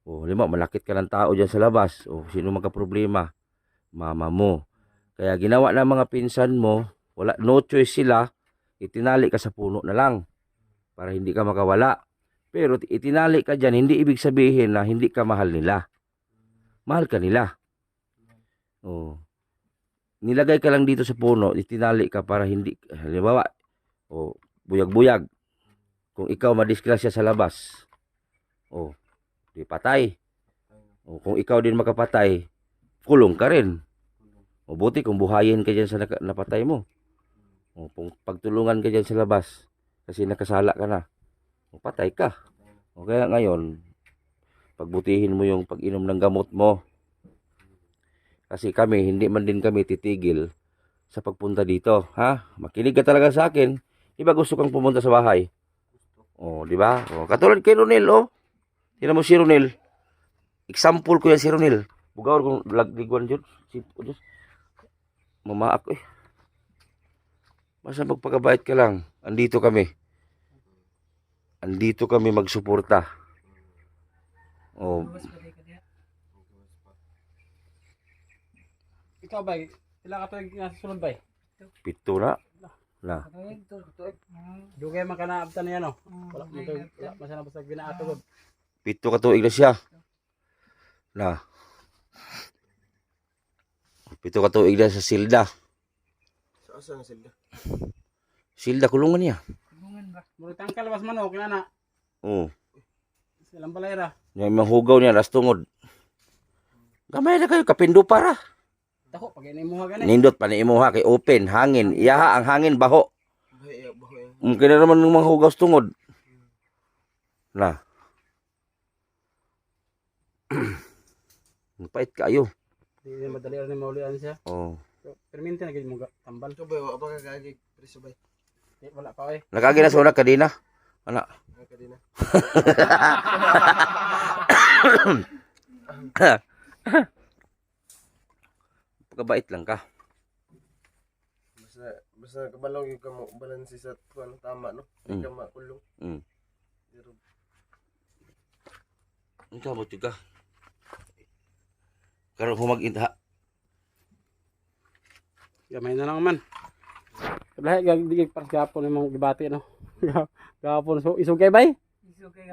Speaker 1: O, halimbawa, malakit ka ng tao dyan sa labas. O, sino magka-problema? Mama mo. Kaya ginawa ng mga pinsan mo, no choice sila, itinali ka sa puno na lang para hindi ka makawala. Pero itinali ka dyan, hindi ibig sabihin na hindi ka mahal nila. Mahal ka nila. O, nilagay ka lang dito sa puno, itinali ka para hindi, halimbawa, o, buyag-buyag. Kung ikaw madisgrasya sa labas, o, di patay. O, kung ikaw din makapatay, kulong ka rin. O, buti kung buhayin ka dyan sa napatay mo. O, kung pagtulungan ka dyan sa labas, kasi nakasala ka na, o, patay ka. O, kaya ngayon, pagbutihin mo yung pag-inom ng gamot mo. Kasi kami, hindi man din kami titigil sa pagpunta dito. Ha? Makinig ka talaga sa akin. Di ba gusto kang pumunta sa bahay? O, di ba? O, katulad kay Ronel, o. Tingnan mo si Ronel. Example ko yan si Ronel. Bugawar kong lagligwan dyan. Mamaak eh. Basta magpakabait ka lang. Andito kami. Andito kami magsuporta. O,
Speaker 5: Luwas pa rin ka diya.
Speaker 3: ikaw bay, sila ka tuwing nasusunod bay.
Speaker 1: Pito na. Na.
Speaker 3: Dugay man ka na abtan niya no. Wala man to, wala man siya basta ginaatugod.
Speaker 1: Pito ka tuig na siya. Na. Pito ka tuig na sa silda.
Speaker 2: Sa asa na sila?
Speaker 1: Silda kulungan niya.
Speaker 3: Murag tangkal bas manok na na.
Speaker 1: Oo.
Speaker 3: Silang balayra.
Speaker 1: Yung mga hugaw niya, rastungod. Gamay na kayo, kapindo para.
Speaker 3: Dako pag inimuha gani.
Speaker 1: Nindot pa ni imuha kay open, hangin. Iyaha ang hangin, baho.
Speaker 2: Bahay.
Speaker 1: Kaya naman ng mga hugaw tungod. Na. Pait kayo.
Speaker 3: Di madali ra ni maulian siya.
Speaker 1: Oh.
Speaker 3: Perminti na gid mo tambal.
Speaker 2: Ito ba, apa ka kagig preso ba?
Speaker 3: Di wala pa oy.
Speaker 1: Nakagi na sa kadina. Ana.
Speaker 2: Ka din na.
Speaker 1: Pagkabait lang ka.
Speaker 2: Basta kabalaw yung ka mo balansi sa kuan tama no. Hindi ka makulong. Pero
Speaker 1: Ikaw mo tiga. Karon humag-inta.
Speaker 3: Gamay na lang man. Lahi gagdig para gapon imong gibati no. Gapon so isugay bay.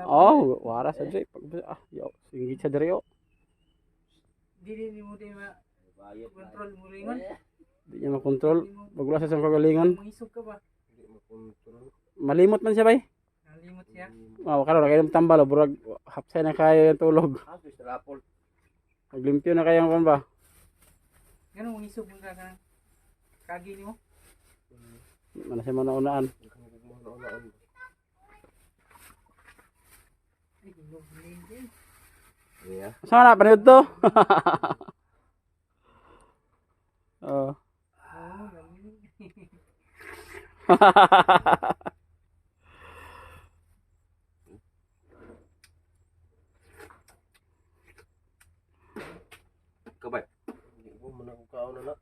Speaker 3: Oh, wara sa jay pag yo singit sa diri oh.
Speaker 5: Dili mo din control mo ringon.
Speaker 3: Di niya makontrol. Bagula sa kagalingon.
Speaker 5: Mangisog ka ba?
Speaker 2: hindi makontrol.
Speaker 3: Malimot man siya bay.
Speaker 5: Nalimot siya.
Speaker 3: Karon na kayo tambal burag hapsay na kayo yung tulog. Maglimpyo na kayo kan ba?
Speaker 5: Ganun mangisog mo ka kagi nimo.
Speaker 3: Mana siya manaunaan.
Speaker 5: Ay, gulong din.
Speaker 2: Yeah.
Speaker 3: Saan na panood to? Oh.
Speaker 5: Oh, galing.
Speaker 1: Kabay.
Speaker 2: Hindi ko man ako kaon na.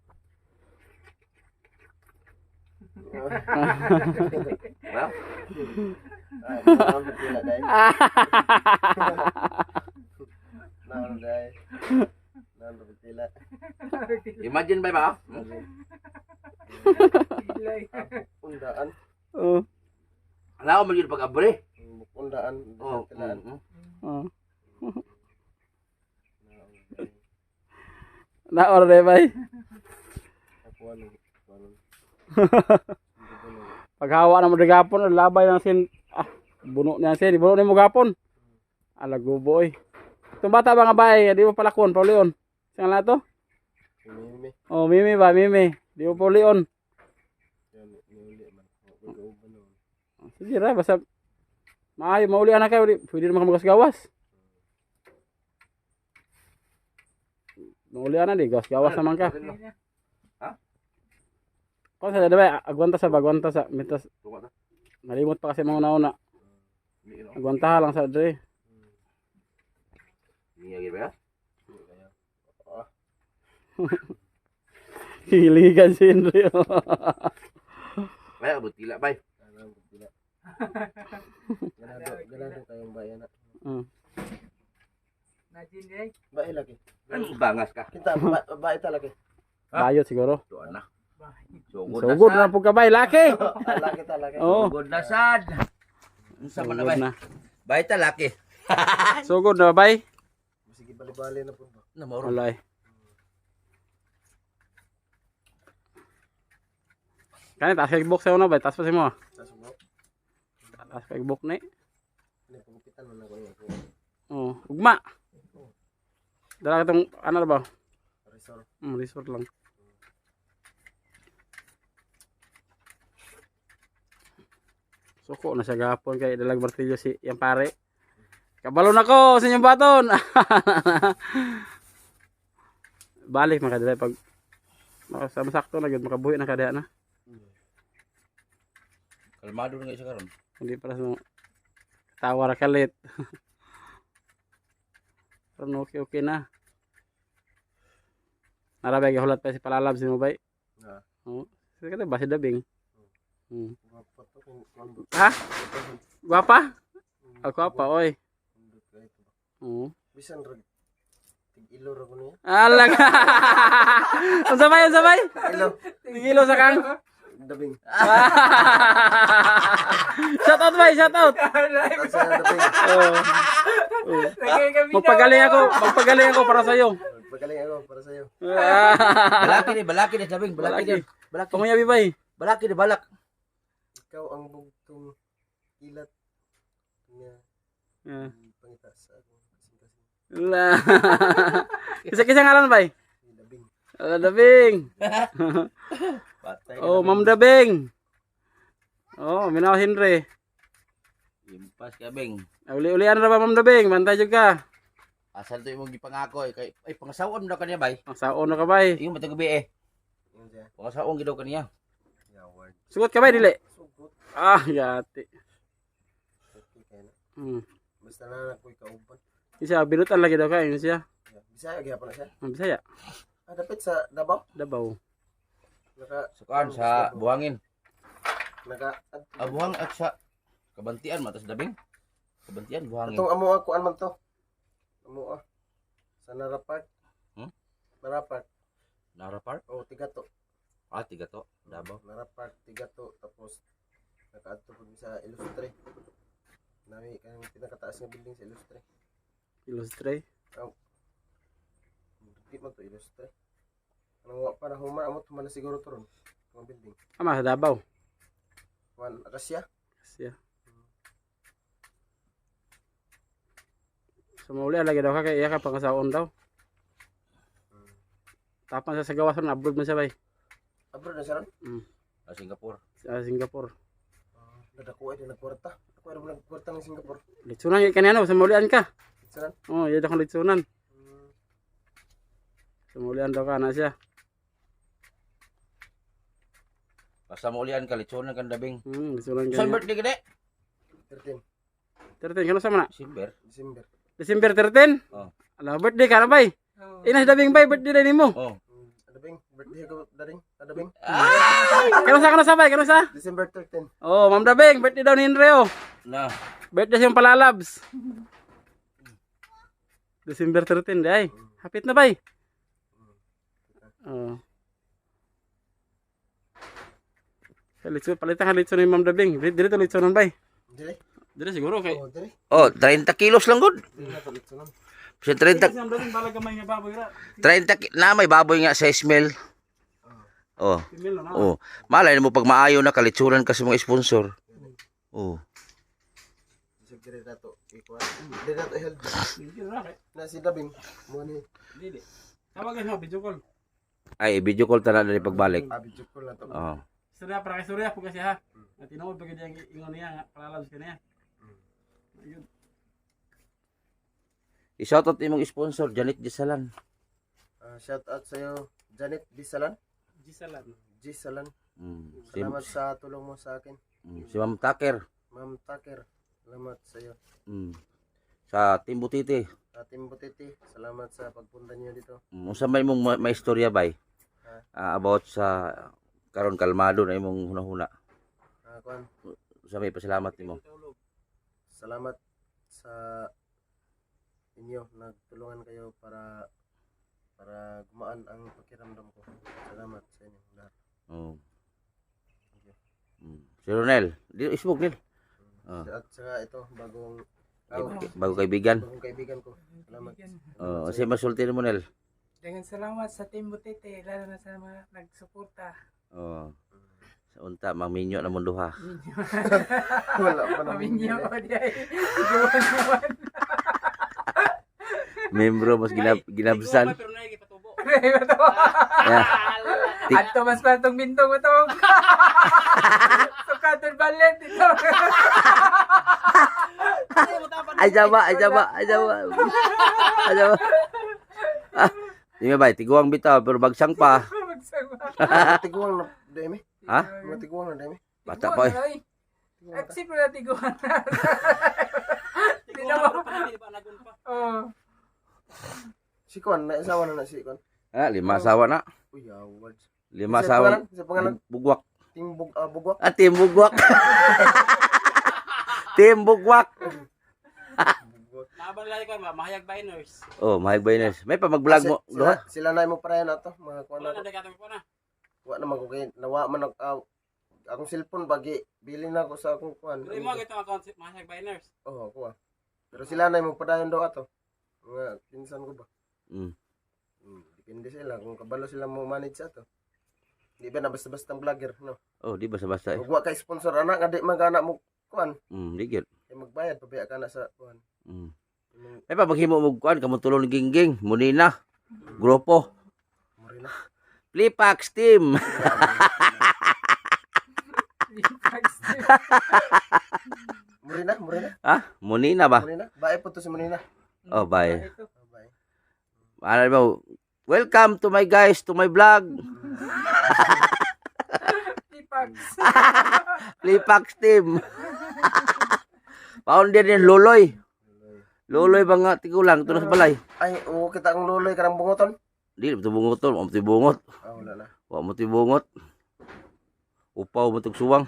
Speaker 1: Well,
Speaker 2: Pila dai. Naon dai. Naon pila.
Speaker 1: imagine ba?
Speaker 5: Pilay.
Speaker 2: Undaan.
Speaker 3: Oh.
Speaker 1: Ala ko magiging pag-abre.
Speaker 2: Undaan.
Speaker 1: Oh.
Speaker 2: Tilaan.
Speaker 3: Oh. Na orde bay.
Speaker 2: Ako ano.
Speaker 3: Paghawa na mo di gapon labay ng sin buno niya sin, buno ni mo gapon. Ala guboy. Itong bata ba nga bay, di mo palakon, Paulion. Saan na to?
Speaker 2: Mimi.
Speaker 3: Oh, Mimi ba, Mimi. Di mo Paulion.
Speaker 2: Yan niuli man. Ko ba no.
Speaker 3: Sige ra, basta maayo maulian na kayo, pwede naman magasgawas. Maulian na di, gawas naman ka. Kung sa dada agwanta sa mitas. Nalimot pa kasi mga una-una. Agwanta lang sa dre.
Speaker 1: Iya gitu ya.
Speaker 3: Hiligan si Indri.
Speaker 1: Bay, butila bay.
Speaker 2: Alam ko pila. Ganado kayong bayan na.
Speaker 5: Najin day.
Speaker 2: Bae lagi.
Speaker 1: Kan bangas ka.
Speaker 2: Kita bae ta lagi.
Speaker 3: Bayot siguro.
Speaker 1: Doon na.
Speaker 3: Sugod na po kabay, laki.
Speaker 2: Lagi ta lagi.
Speaker 3: Oh,
Speaker 1: Sugod na sad. Unsa man na bay?
Speaker 3: na.
Speaker 1: Bay ta laki.
Speaker 3: Sugod na bay.
Speaker 2: Sige bali-bali na po ba.
Speaker 1: Na moro.
Speaker 3: Walay. Kani taas kay book sa una bay, taas pa si mo.
Speaker 2: Sa subo.
Speaker 3: Taas kay book ni.
Speaker 2: Ni pagupitan man ako niya.
Speaker 3: Oh, ugma. Dala katong ano ba?
Speaker 2: Resort.
Speaker 3: Resort lang. Suko na siya gapon kay dalag martilyo si yang pare. Kabalo na ko sa inyong baton. Balik makadala pag sama sakto na gyud makabuhi na kada na.
Speaker 1: Kalmado na isa karon.
Speaker 3: Hindi para sa tawa ra kalit. Pero okay na. Narabay hulat pa si palalab si mo bay.
Speaker 2: Na.
Speaker 3: Oh, sige ka basi dabing.
Speaker 2: Guwapo to kung kondo.
Speaker 3: Ha? Guwapa? Ako pa oy.
Speaker 2: Kondo kay to.
Speaker 3: Oo.
Speaker 2: Bisan rag Ilor ako niya.
Speaker 3: Alag. Ang sabay, ang sabay.
Speaker 2: Ilo.
Speaker 3: Tigilo sa kang.
Speaker 2: Dabing.
Speaker 3: Shout out bay, shout out.
Speaker 2: Sa dabing.
Speaker 3: Oh. Magpagaling ako para sa iyo.
Speaker 2: Pagaling ako para sa'yo.
Speaker 1: Balaki ni sabing, balaki.
Speaker 3: Panguyabi bay.
Speaker 1: Balaki ni balak.
Speaker 2: Ikaw ang bugtong ilat niya. Pangita sa akong kasing-kasing.
Speaker 3: La. Kisa-kisa ngalan bay.
Speaker 2: Dabing.
Speaker 3: Dabing.
Speaker 1: Patay.
Speaker 3: Oh, Ma'am Dabing. Oh, minaw Henry.
Speaker 1: Impas ka beng.
Speaker 3: Uli-ulian ra ba Ma'am Dabing? Bantay jud ka.
Speaker 1: Asal to imong gipangako kay ay pangasawon daw kaniya bay.
Speaker 3: Ang saon na ka bay.
Speaker 1: Ingon matag gabi
Speaker 2: Yun siya.
Speaker 1: Pangasawon gid daw kaniya.
Speaker 2: Yaward.
Speaker 3: Sugot ka bay dili.
Speaker 2: Sugot.
Speaker 3: Ah, yati.
Speaker 2: Okay kaya na. Basta na ako'y kauban.
Speaker 3: Isa binutan lagi daw kay siya.
Speaker 2: Bisaya, gihapon na siya.
Speaker 3: Ang Bisaya,
Speaker 2: Dapit sa Davao.
Speaker 3: Davao.
Speaker 1: Sukan sa buhangin.
Speaker 2: Naka
Speaker 1: Buhang at sa kabantian matas dabing. Kabantian buhangin.
Speaker 2: Atong amo ako man to. Amo sa Narapark. Narapark.
Speaker 1: Narapark?
Speaker 2: O Tigato.
Speaker 1: Tiga to. Davao.
Speaker 2: Narapark Tigato tapos nakaadto pud sa Ilustre. Nami kanang pinakataas nga building sa Ilustre.
Speaker 3: Ilustre.
Speaker 2: Di man to Ilustre. Anong wa para humar amo tuman na siguro to ron. Ang building.
Speaker 3: Ama sa Davao.
Speaker 2: Wan Acacia.
Speaker 3: Siya. Sumuli lagi daw ka kay iya ka pangasaon daw. Tapang sa gawason abroad man siya bay.
Speaker 2: Abroad na siya ron.
Speaker 1: Singapore.
Speaker 3: Sa Singapore.
Speaker 2: Nadako ay nagkwarta. Ako ay nagkwarta ng Singapore.
Speaker 3: Litsunan kay kanino sa mulian ka.
Speaker 2: Saan?
Speaker 3: Oh, iya daw kang litsunan. Sa mulian daw ka na siya.
Speaker 1: Basta maulian ka litsunan kan dabing.
Speaker 3: Litsunan
Speaker 1: Saan
Speaker 3: ka.
Speaker 1: birthday gede?
Speaker 2: 13
Speaker 3: 13 kano sa mana?
Speaker 1: December.
Speaker 2: December.
Speaker 3: December 13?
Speaker 1: Oh.
Speaker 3: Ala birthday ka na bay. Ina dabing bay birthday na nimo.
Speaker 1: Oh.
Speaker 2: Adabing, birthday ko daring. Adabing.
Speaker 3: Kano sa bay? Kano sa?
Speaker 2: December 13.
Speaker 3: Oh, Ma'am Dabing, birthday daw ni Henryo.
Speaker 1: Na.
Speaker 3: Birthday siyang palalabs. December 13 day. Hapit na bay. Oh. Litson, palitan ka litson ni Ma'am Dabing. Dili to litsonan bay.
Speaker 2: Dili.
Speaker 3: Dili siguro kay.
Speaker 2: Oh, dili.
Speaker 1: Oh, 30 kilos lang gud.
Speaker 2: Dili na tulit sa nan.
Speaker 1: Kasi 30
Speaker 3: Ma'am Dabing balag gamay nga baboy ra.
Speaker 1: 30 na may baboy nga sa smell. Oh.
Speaker 3: Female na.
Speaker 1: Oh. Malay mo pag maayo na kalitsuran ka sa mga sponsor. Oh.
Speaker 2: Isip dili na to. Ikuha. Dili na to healthy. Na si Dabing. Mo ni.
Speaker 3: Dili. Tawagan mo video call.
Speaker 1: Ay, video call ta na dali pagbalik.
Speaker 2: Video call na to.
Speaker 1: Oh.
Speaker 3: Istorya para kay istorya po kasi ha. Tinuod pa gid ang ingon niya nga palalabs ka niya. Ayun.
Speaker 1: I-shoutout imong sponsor Janet Gisalan.
Speaker 2: Shout out sa iyo Janet Bisalan.
Speaker 3: Gisalan.
Speaker 2: Gisalan.
Speaker 1: Si,
Speaker 2: Salamat sa tulong mo sa akin.
Speaker 1: si Ma'am Tucker.
Speaker 2: Ma'am Tucker. Salamat sa iyo.
Speaker 1: Sa Team Butiti.
Speaker 2: Sa Team Butiti, salamat sa pagpunta niyo dito.
Speaker 1: Unsa may mong may istorya bay? About sa karon kalmado na imong hunahuna.
Speaker 2: Kuan,
Speaker 1: Sa may pasalamat nimo.
Speaker 2: salamat sa inyo, nagtulungan kayo para gumaan ang pakiramdam ko. Salamat sa inyo lahat.
Speaker 1: Oh. Si Ronel, di isbog nil.
Speaker 2: At saka ito, bagong
Speaker 1: Kaibigan.
Speaker 2: bagong kaibigan ko. Salamat.
Speaker 1: Oh, si masulti mo nil.
Speaker 5: Dengan salamat sa Team Butete, lalo na sa mga nagsuporta.
Speaker 1: Oh. Sa unta maminyo na mong duha.
Speaker 2: Wala pa naman.
Speaker 5: Paminyo ko di ay. Iguan naman.
Speaker 1: Membro mas ginabsan.
Speaker 3: Pero na patubo.
Speaker 1: Yeah.
Speaker 5: At Tomas Pantong Bintong utong. Sukatol balet ito.
Speaker 1: Ay jaba. Di ba tiguang bitaw pero bagsang pa.
Speaker 2: Tiguang na demi.
Speaker 1: Ha?
Speaker 2: Mga tiguang na demi.
Speaker 1: Bata pa eh.
Speaker 5: Aksip na tiguan na. Hindi na mo. Oh.
Speaker 2: Si Kwan, naisawa na si Kwan.
Speaker 1: Lima asawa na.
Speaker 2: Uy, awards.
Speaker 1: Lima asawa.
Speaker 2: Sa pangalan?
Speaker 1: Bugwak.
Speaker 2: Team Bugwak.
Speaker 1: Tim Bugwak. Tim Bugwak.
Speaker 2: Bugwak.
Speaker 3: Naban lang ko mahayag biners.
Speaker 1: Oh, mahayag biners. May pa mag-vlog mo. Duha.
Speaker 2: Sila na mo para yan ato, mga kuan
Speaker 3: Wala
Speaker 2: na.
Speaker 3: na dagatong ko na.
Speaker 2: Wa naman ko kay nawa man akong cellphone bagi bili na ko sa akong kuan.
Speaker 3: Dili mo gitong account mahayag biners.
Speaker 2: Oo, kuha. Pero sila na mo padayon daw ato. Mga pinsan ko ba?
Speaker 1: Mm.
Speaker 2: Depende sila kung kabalo sila mo manage ato. Di ba na basta-basta vlogger, no?
Speaker 1: Oh, di basta-basta.
Speaker 2: Ug wa kay sponsor anak nga di man ka anak mo kuan.
Speaker 1: Digil.
Speaker 2: Kay magbayad pabaya ka na sa kuan.
Speaker 1: May pa maghimo mo kuan kamo tulong ni Gingging, Munina. Grupo.
Speaker 2: Mori na.
Speaker 1: Flipax team.
Speaker 2: Mori na, mori na.
Speaker 1: Ah, Munina ba?
Speaker 2: Mori na. Bae po to si Manina.
Speaker 1: Oh, bye.
Speaker 2: Bye.
Speaker 1: Ano mo? Welcome to my guys, to my vlog. Flipax team. Founder ni Loloy. Loloy ba nga tigulang to sa balay?
Speaker 2: Ay, oo kita ang luloy karang bungoton.
Speaker 1: Di mo bungot to, mo bungot.
Speaker 2: Ah, wala na.
Speaker 1: Wa mo bungot. Upaw mo tug suwang.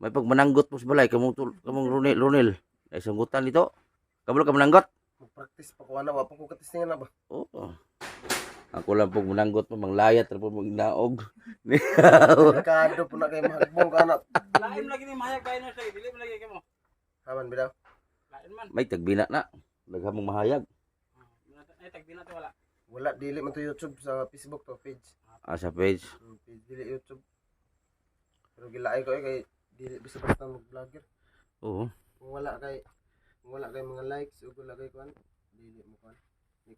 Speaker 1: May pag mananggot mo sa balay kamong Ronel. Ay sanggutan dito. Kabalo ka mananggot?
Speaker 2: Mag-practice pa ko ana, wa pa ko katistingan na ba.
Speaker 1: Oo. Ako lang pong mananggot mo, manglayat na po magnaog.
Speaker 2: Kado po na kay mahagbong ka na.
Speaker 3: Lain lagi ni mahayag biners lagi, dili mo lagi kamo.
Speaker 2: Haman bidaw.
Speaker 3: Lain man.
Speaker 1: May tagbina na. Naghamong mahayag.
Speaker 3: Ay tagbina to wala.
Speaker 2: Wala dili man to YouTube sa Facebook to page.
Speaker 1: Sa page.
Speaker 2: Page dili YouTube. Pero gilaay ko kay dili basta-basta mag-vlogger.
Speaker 1: Oo.
Speaker 2: Kung wala kay mga likes o wala kay kuan, dili mo kuan. Dili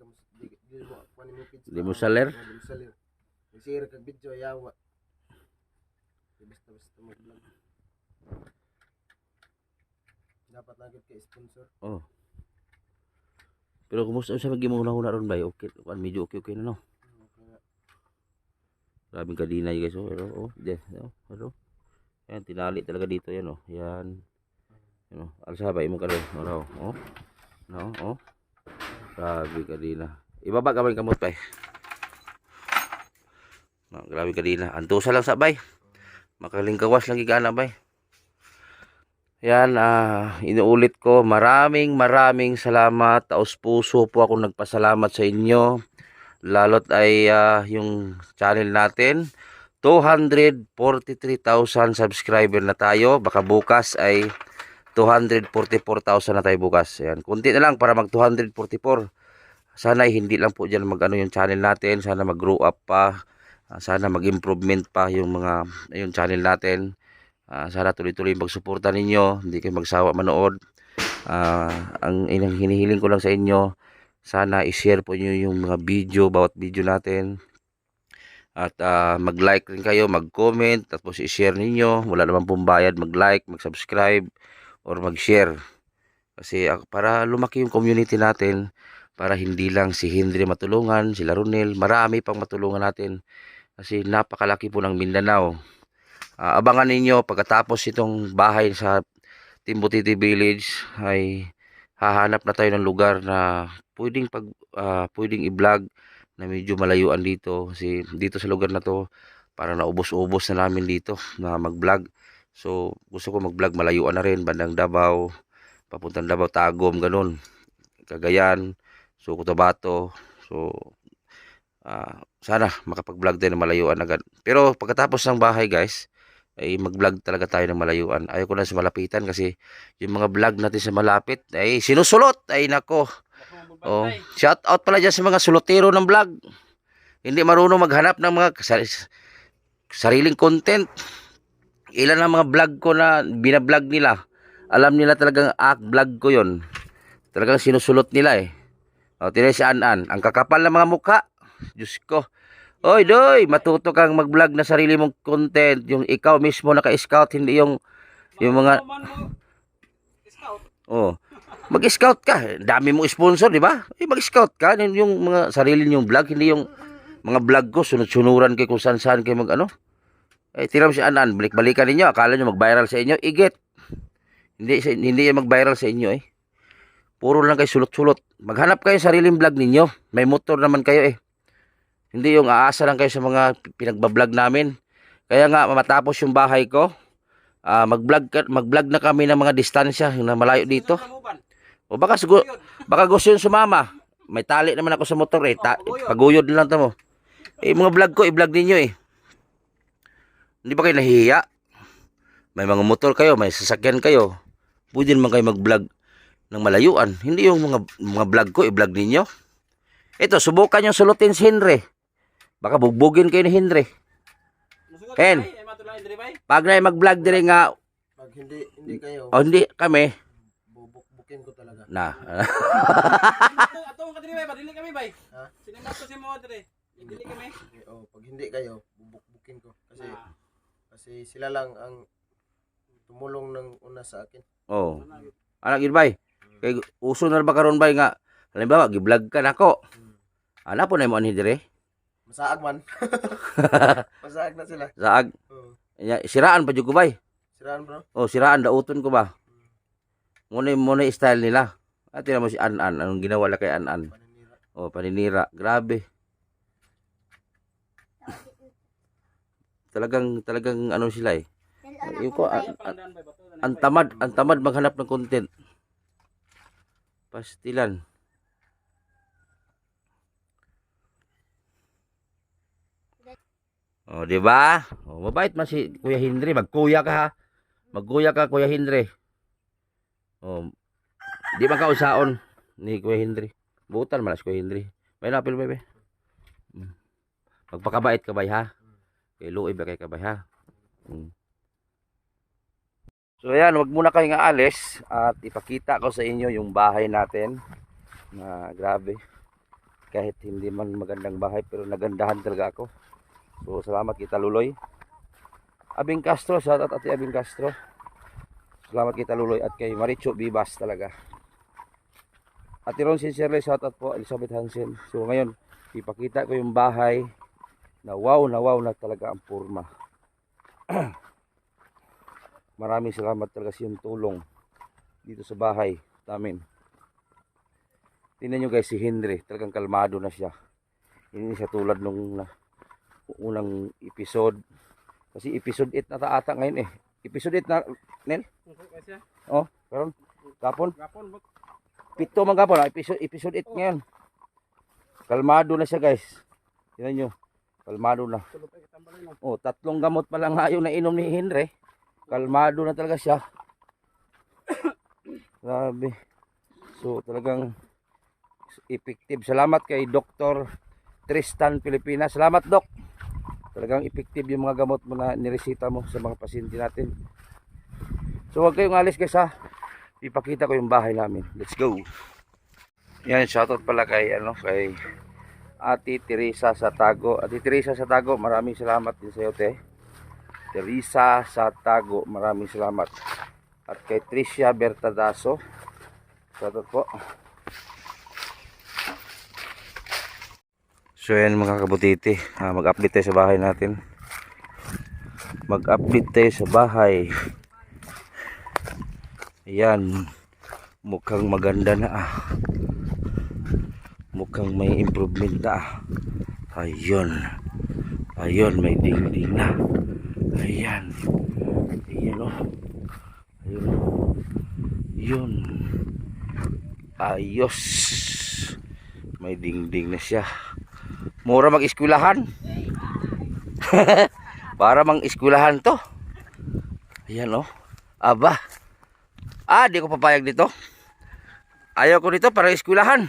Speaker 2: mo kuan mo page.
Speaker 1: Di mo saler?
Speaker 2: Dili mo saler. I-share kag video yawa. Basta-basta mag-vlog. Dapat lagi kay sponsor.
Speaker 1: Oh. Pero kumusta sa maging mo huna ron ba? Okay, medyo okay na no. Grabing kadinay guys, oh. Pero pero yan tinali talaga dito yan oh. Yan. Yan oh. Alsabay mo kalo. Oh. No, oh. Grabe kadina. Ibaba ka man kamot bay. No, grabe kadina. Antusa lang sa bay. Makalingkawas lagi ka na bay. Yan, inuulit ko, maraming salamat. Taos puso po ako nagpasalamat sa inyo. Lalot ay yung channel natin. 243,000 subscriber na tayo. Baka bukas ay 244,000 na tayo bukas. Yan. Kunti na lang para mag 244. Sana ay hindi lang po dyan mag-ano yung channel natin. Sana mag-grow up pa. Sana mag-improvement pa yung mga yung channel natin. Sana tuloy-tuloy magsuporta ninyo, hindi kayo magsawa manood. Ang hinihiling ko lang sa inyo, sana i-share po nyo yung mga video, bawat video natin. At mag-like rin kayo, mag-comment, tapos i-share ninyo. Wala naman pong bayad, mag-like, mag-subscribe, or mag-share. Kasi para lumaki yung community natin, para hindi lang si Henry matulungan, sila Ronel, marami pang matulungan natin. Kasi napakalaki po ng Mindanao. Abangan ninyo pagkatapos itong bahay sa Timbutiti Village ay hahanap na tayo ng lugar na pwedeng i-vlog na medyo malayuan dito kasi dito sa lugar na to para naubos-ubos na namin dito na mag-vlog. So gusto ko mag-vlog malayuan na rin bandang Davao, papuntang Davao, Tagum, ganun, Cagayan, so Cotabato. So sana makapag-vlog tayo ng malayuan agad. Pero pagkatapos ng bahay guys ay mag-vlog talaga tayo ng malayuan. Ayaw ko na sa malapitan kasi yung mga vlog natin sa malapit ay sinusulot. Ay nako. Oh, shout out pala dyan sa mga sulotero ng vlog. Hindi marunong maghanap ng mga sariling content. Ilan ang mga vlog ko na binablog nila. Alam nila talagang vlog ko yon. Talagang sinusulot nila eh. O, tinay si An-An. Ang kakapal ng mga mukha. Diyos ko. Oy, doy, matuto kang mag-vlog na sarili mong content, yung ikaw mismo naka-scout, hindi yung mga oh. Mag-scout ka. Dami mong sponsor, di ba? Mag-scout ka yung mga sarili niyong vlog, hindi yung mga vlog ko sunod-sunuran kay kung saan-saan kayo mag-ano. Tira mo si Anan, balik-balikan niyo, akala niyo mag-viral sa inyo, iget. Hindi yung mag-viral sa inyo eh. Puro lang kayo sulot-sulot. Maghanap kayo sariling vlog ninyo. May motor naman kayo eh. Hindi yung aasa lang kayo sa mga pinagbablog namin. Kaya nga matapos yung bahay ko, mag-vlog na kami ng mga distansya na malayo dito. O baka gusto yun sumama. May tali naman ako sa motor eh. Paguyod na lang tamo. Mga vlog ko, i-vlog ninyo eh. Hindi ba kayo nahihiya? May mga motor kayo, may sasakyan kayo. Pwede naman kayo mag-vlog ng malayuan. Hindi yung mga vlog ko, i-vlog ninyo. Ito, subukan yung sulutin si Henry. Baka bugbugin kayo ni Henry. Ken, pag na mag-vlog dire nga,
Speaker 2: Pag hindi kayo,
Speaker 1: o hindi kami,
Speaker 2: bubukbukin ko talaga.
Speaker 1: na.
Speaker 3: Ato ka diri bay, padili kami bay.
Speaker 2: Ha?
Speaker 3: Sinimat ko si mo diri. Dili kami.
Speaker 2: Pag hindi kayo, bubukbukin ko. Kasi sila lang ang tumulong ng una sa akin.
Speaker 1: Oh. Anak gid bay. Kay uso na ba karon bay nga halimbawa gi-vlog ka nako. Ana po na mo ani dire.
Speaker 2: Masaag man. Masaag na sila.
Speaker 1: Saag.
Speaker 2: Oo.
Speaker 1: Siraan pa jud ko bay.
Speaker 2: Siraan bro.
Speaker 1: Oh, siraan dauton ko ba. Muna style nila. At mo si An-An, anong ginawa la kay An-An?
Speaker 2: Paninira.
Speaker 1: Oh, paninira. Grabe. Talagang ano sila eh. Yung ko, ang tamad maghanap ng content. Pastilan. Oh, di ba? Oh, mabait man si Kuya Henry, magkuya ka ha. Magkuya ka Kuya Henry. Oh, di man ka usaon ni Kuya Henry. Butan man si Kuya Henry. May napil bebe. Magpakabait ka bay ha. Kay luoy ba kay kabay ha. So ayan, wag muna kayong aalis at ipakita ko sa inyo yung bahay natin na grabe. Kahit hindi man magandang bahay pero nagandahan talaga ako. So salamat kita Luloy. Abing Castro, shout out Ate Abing Castro. Salamat kita Luloy at kay Maricho Bibas talaga. Ate Ron sincerely shout out po Elizabeth Hansen. So ngayon, ipakita ko yung bahay na wow na talaga ang porma. Maraming salamat talaga sa iyong tulong dito sa bahay namin. Tingnan nyo guys si Henry, talagang kalmado na siya. Hindi siya tulad nung unang episode. Kasi episode 8 na ata ngayon eh. Episode 8 na, Nel? Oh, karon kapon. Pito man kapon, episode 8 ngayon. Kalmado na siya guys. Tingnan nyo, kalmado na. Oh, 3 gamot pa lang ayaw na inom ni Henry. Kalmado na talaga siya. Grabe. So talagang effective. Salamat kay Dr. Tristan Pilipinas. Salamat Doc. Talagang effective yung mga gamot mo na niresita mo sa mga pasyente natin. So huwag kayong alis guys ha. Ipakita ko yung bahay namin. Let's go. Yan, shoutout pala kay kay Ate Teresa sa Tago. Ate Teresa sa Tago, maraming salamat din sa iyo te. Teresa sa Tago, maraming salamat. At kay Tricia Bertadaso. Shoutout po. So yan mga kabutiti, mag-update tayo sa bahay natin. Mag-update tayo sa bahay. Ayan, mukhang maganda na mukhang may improvement na Ayun, may dingding na. Ayan, ayan o. Ayun o. Yun. Ayos. May dingding na siya. Mura mag-eskwelahan. Para mang-eskwelahan to. Ayan o. Aba. Di ko papayag dito. Ayaw ko dito para eskwelahan.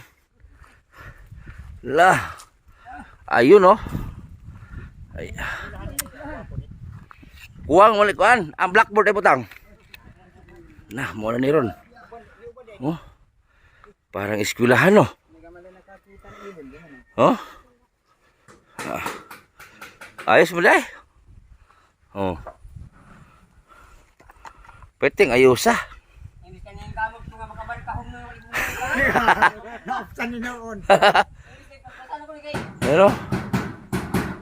Speaker 1: Lah. Ayun o. Ay. Kuwang ulit kuan. Ang blackboard ay butang. Nah, muna ni ron. Oh. Parang eskwelahan o. Oh. Ayos mo dahil. Oh. Peting ayos ah.
Speaker 5: Hindi kanya yung gamot ko nga makabarkahong na.
Speaker 6: Naopsan ni noon.
Speaker 1: Pero.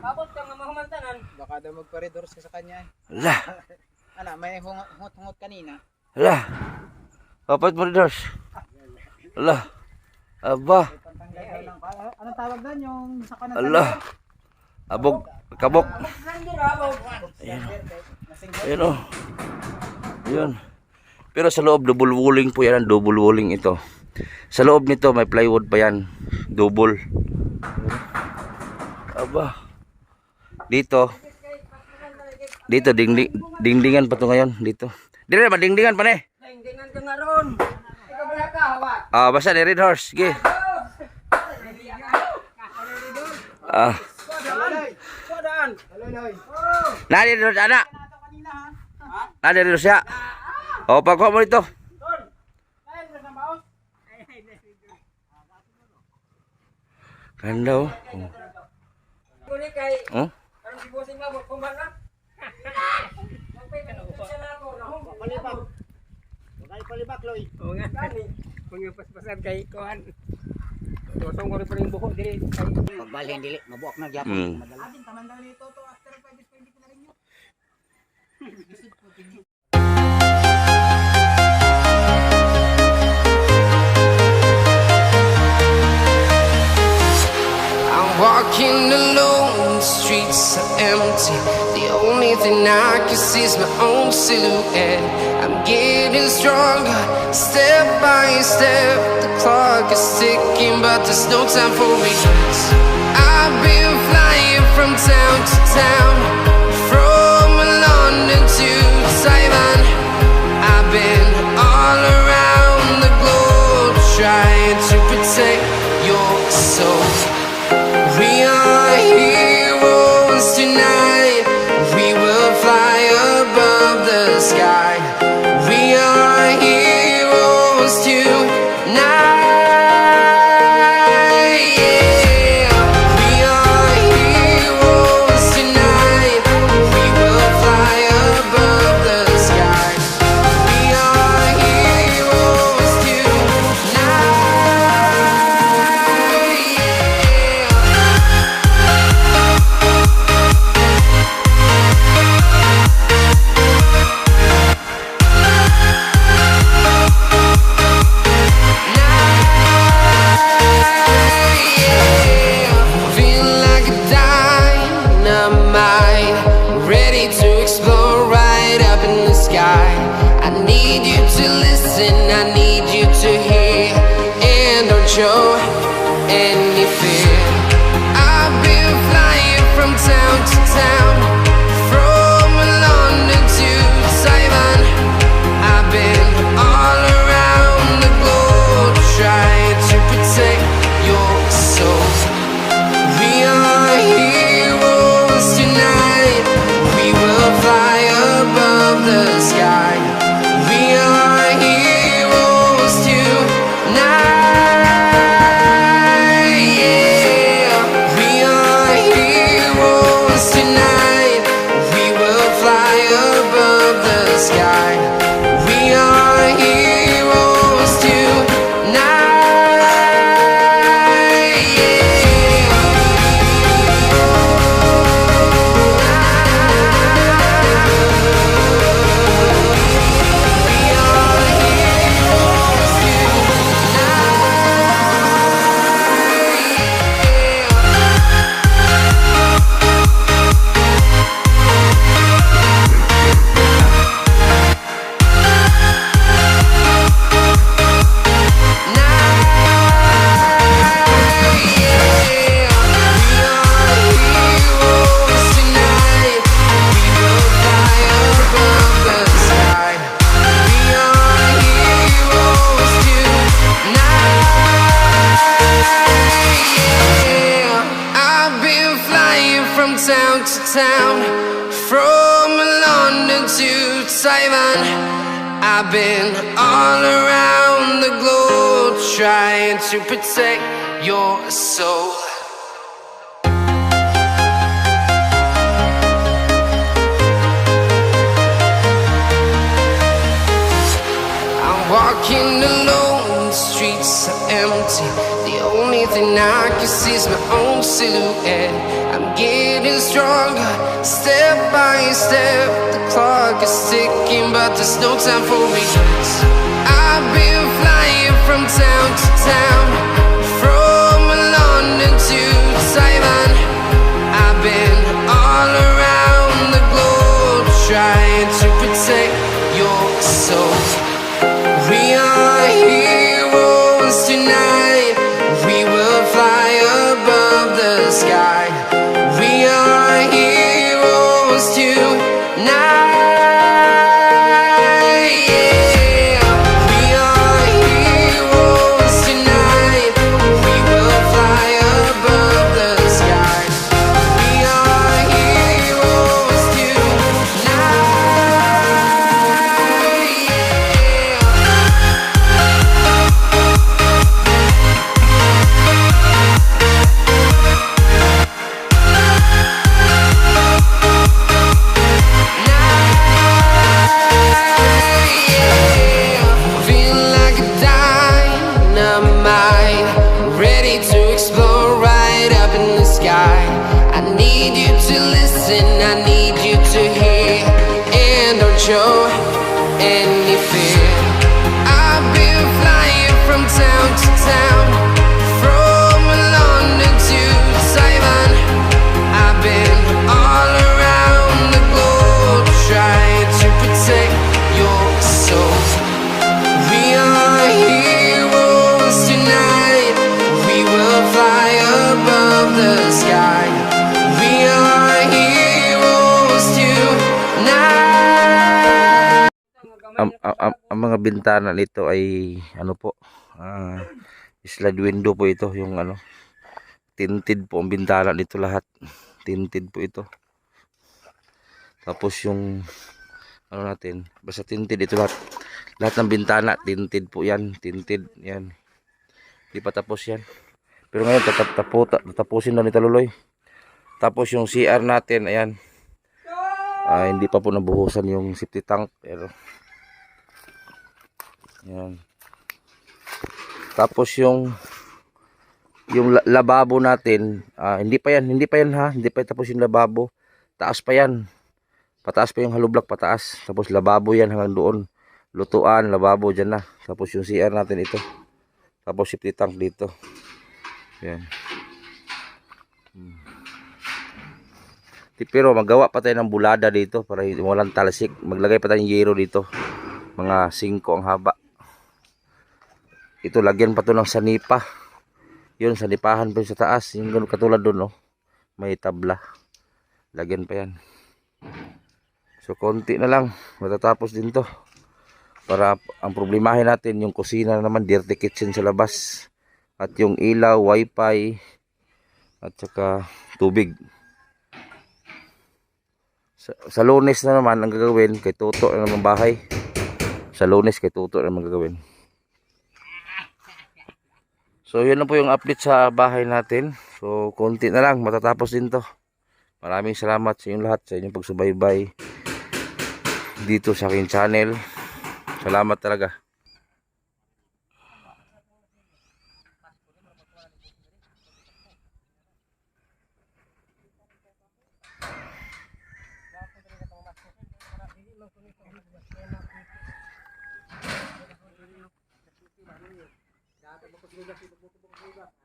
Speaker 5: Babot ka nga mahumantanan.
Speaker 6: Baka daw magparidor sa kanya.
Speaker 1: Lah.
Speaker 6: Ana, may hungot-hungot kanina.
Speaker 1: Lah. Kapat mo rin. Lah. Aba.
Speaker 6: Anong tawag doon yung sa kanan?
Speaker 1: Allah. Abog, kabok. Ayun o. Ayun. Pero sa loob, double walling po yan. Double walling ito. Sa loob nito, may plywood pa yan. Double. Aba. Dito. Dito, dingdingan pa to ngayon. Dito. Dito naman, dingdingan pa ne.
Speaker 6: Dingdingan ka nga ron. Ikaw ba ka, hawa?
Speaker 1: Basta ni Red Horse. Sige.
Speaker 6: Sodaan.
Speaker 1: Nadi Red Horse, anak. Nadi Red Horse, ya. Pagkuha mo dito. Ganda oh.
Speaker 6: Kuni kay
Speaker 1: Oh?
Speaker 6: karong sibusing mo kumbang na. Palibak. Kay palibak loy. O nga kani. Kung paspasan kay kuan. Dosong ko rin pa rin buko dili kay pagbalhin dili mabuak na gyapon. Adin taman daw nito to after 5 days pwede ko na rin yun.
Speaker 7: Walking alone, the streets are empty. The only thing I can see is my own silhouette. I'm getting stronger, step by step. The clock is ticking, but there's no time for regrets. I've been flying from town to town, from London to Taiwan. I've been all around the globe, trying to protect your soul. We are heroes tonight. We will fly above the sky. We are heroes tonight. Yeah. We are heroes tonight. We will fly above the sky. We are heroes tonight. Feel like a dynamite, ready to explode right up in the sky. I need you to listen, I need you to hear, and don't show any fear. I've been flying from town to town, from London to Taiwan. I've been all around the globe, trying to protect your soul. We are heroes tonight. We will fly above the sky. We are heroes tonight. Yeah. We are heroes tonight. We will fly above the sky. We are heroes tonight. Town to town, from London to Taiwan. I've been all around the globe, trying to protect your soul. I'm walking alone, the streets are empty. The only thing I can see is my own silhouette. I'm getting stronger, step by step. The clock is ticking, but there's no time for regrets. I've been flying from town to town, from London to Taiwan. I've been side. We are heroes tonight. Yeah, we are heroes tonight. We will fly above the sky. We are heroes tonight. Yeah. Feel like a dynamite, ready to explode right up in the sky. I need you to listen, I need you to hear, and don't show any fear. I've been flying from town to town, from London to Taiwan. I've been all around the globe trying to protect your soul. We are heroes tonight. We will fly above the sky. We are heroes tonight.
Speaker 1: Ang mga bintana nito ay ano po, slide window po ito, yung ano, tinted po ang bintana nito lahat. Tinted po ito. Tapos yung ano natin, basta tinted ito lahat. Lahat ng bintana tinted po yan, tinted yan. Di pa tapos yan. Pero ngayon tatapusin na ni Taluloy. Tapos yung CR natin, ayan. Hindi pa po nabuhusan yung safety tank, pero yan. Tapos yung lababo natin, hindi pa yan ha, hindi pa tapos yung lababo. Taas pa yan. Pataas pa yung hollow block, pataas. Tapos lababo yan hanggang doon. Lutuan, lababo dyan na. Tapos yung CR natin ito. Tapos safety tank dito. Yan. Pero magawa pa tayo ng bulada dito para walang talsik. Maglagay pa tayong yero dito. Mga 5 ang haba. Ito, lagyan pa to ng sanipa. Yun, sanipahan pa sa taas. Yung ganun katulad doon, no? May tabla. Lagyan pa yan. So, konti na lang. Matatapos din to. Para ang problemahin natin, yung kusina naman, dirty kitchen sa labas. At yung ilaw, wifi, at saka tubig. Sa Lunes na naman, ang gagawin, kay Toto na naman bahay. Sa Lunes, kay Toto na naman gagawin. So, yun na po yung update sa bahay natin. So, konti na lang. Matatapos din to. Maraming salamat sa inyong lahat, sa inyong pagsubaybay dito sa aking channel. Salamat talaga.
Speaker 6: Dati mo ko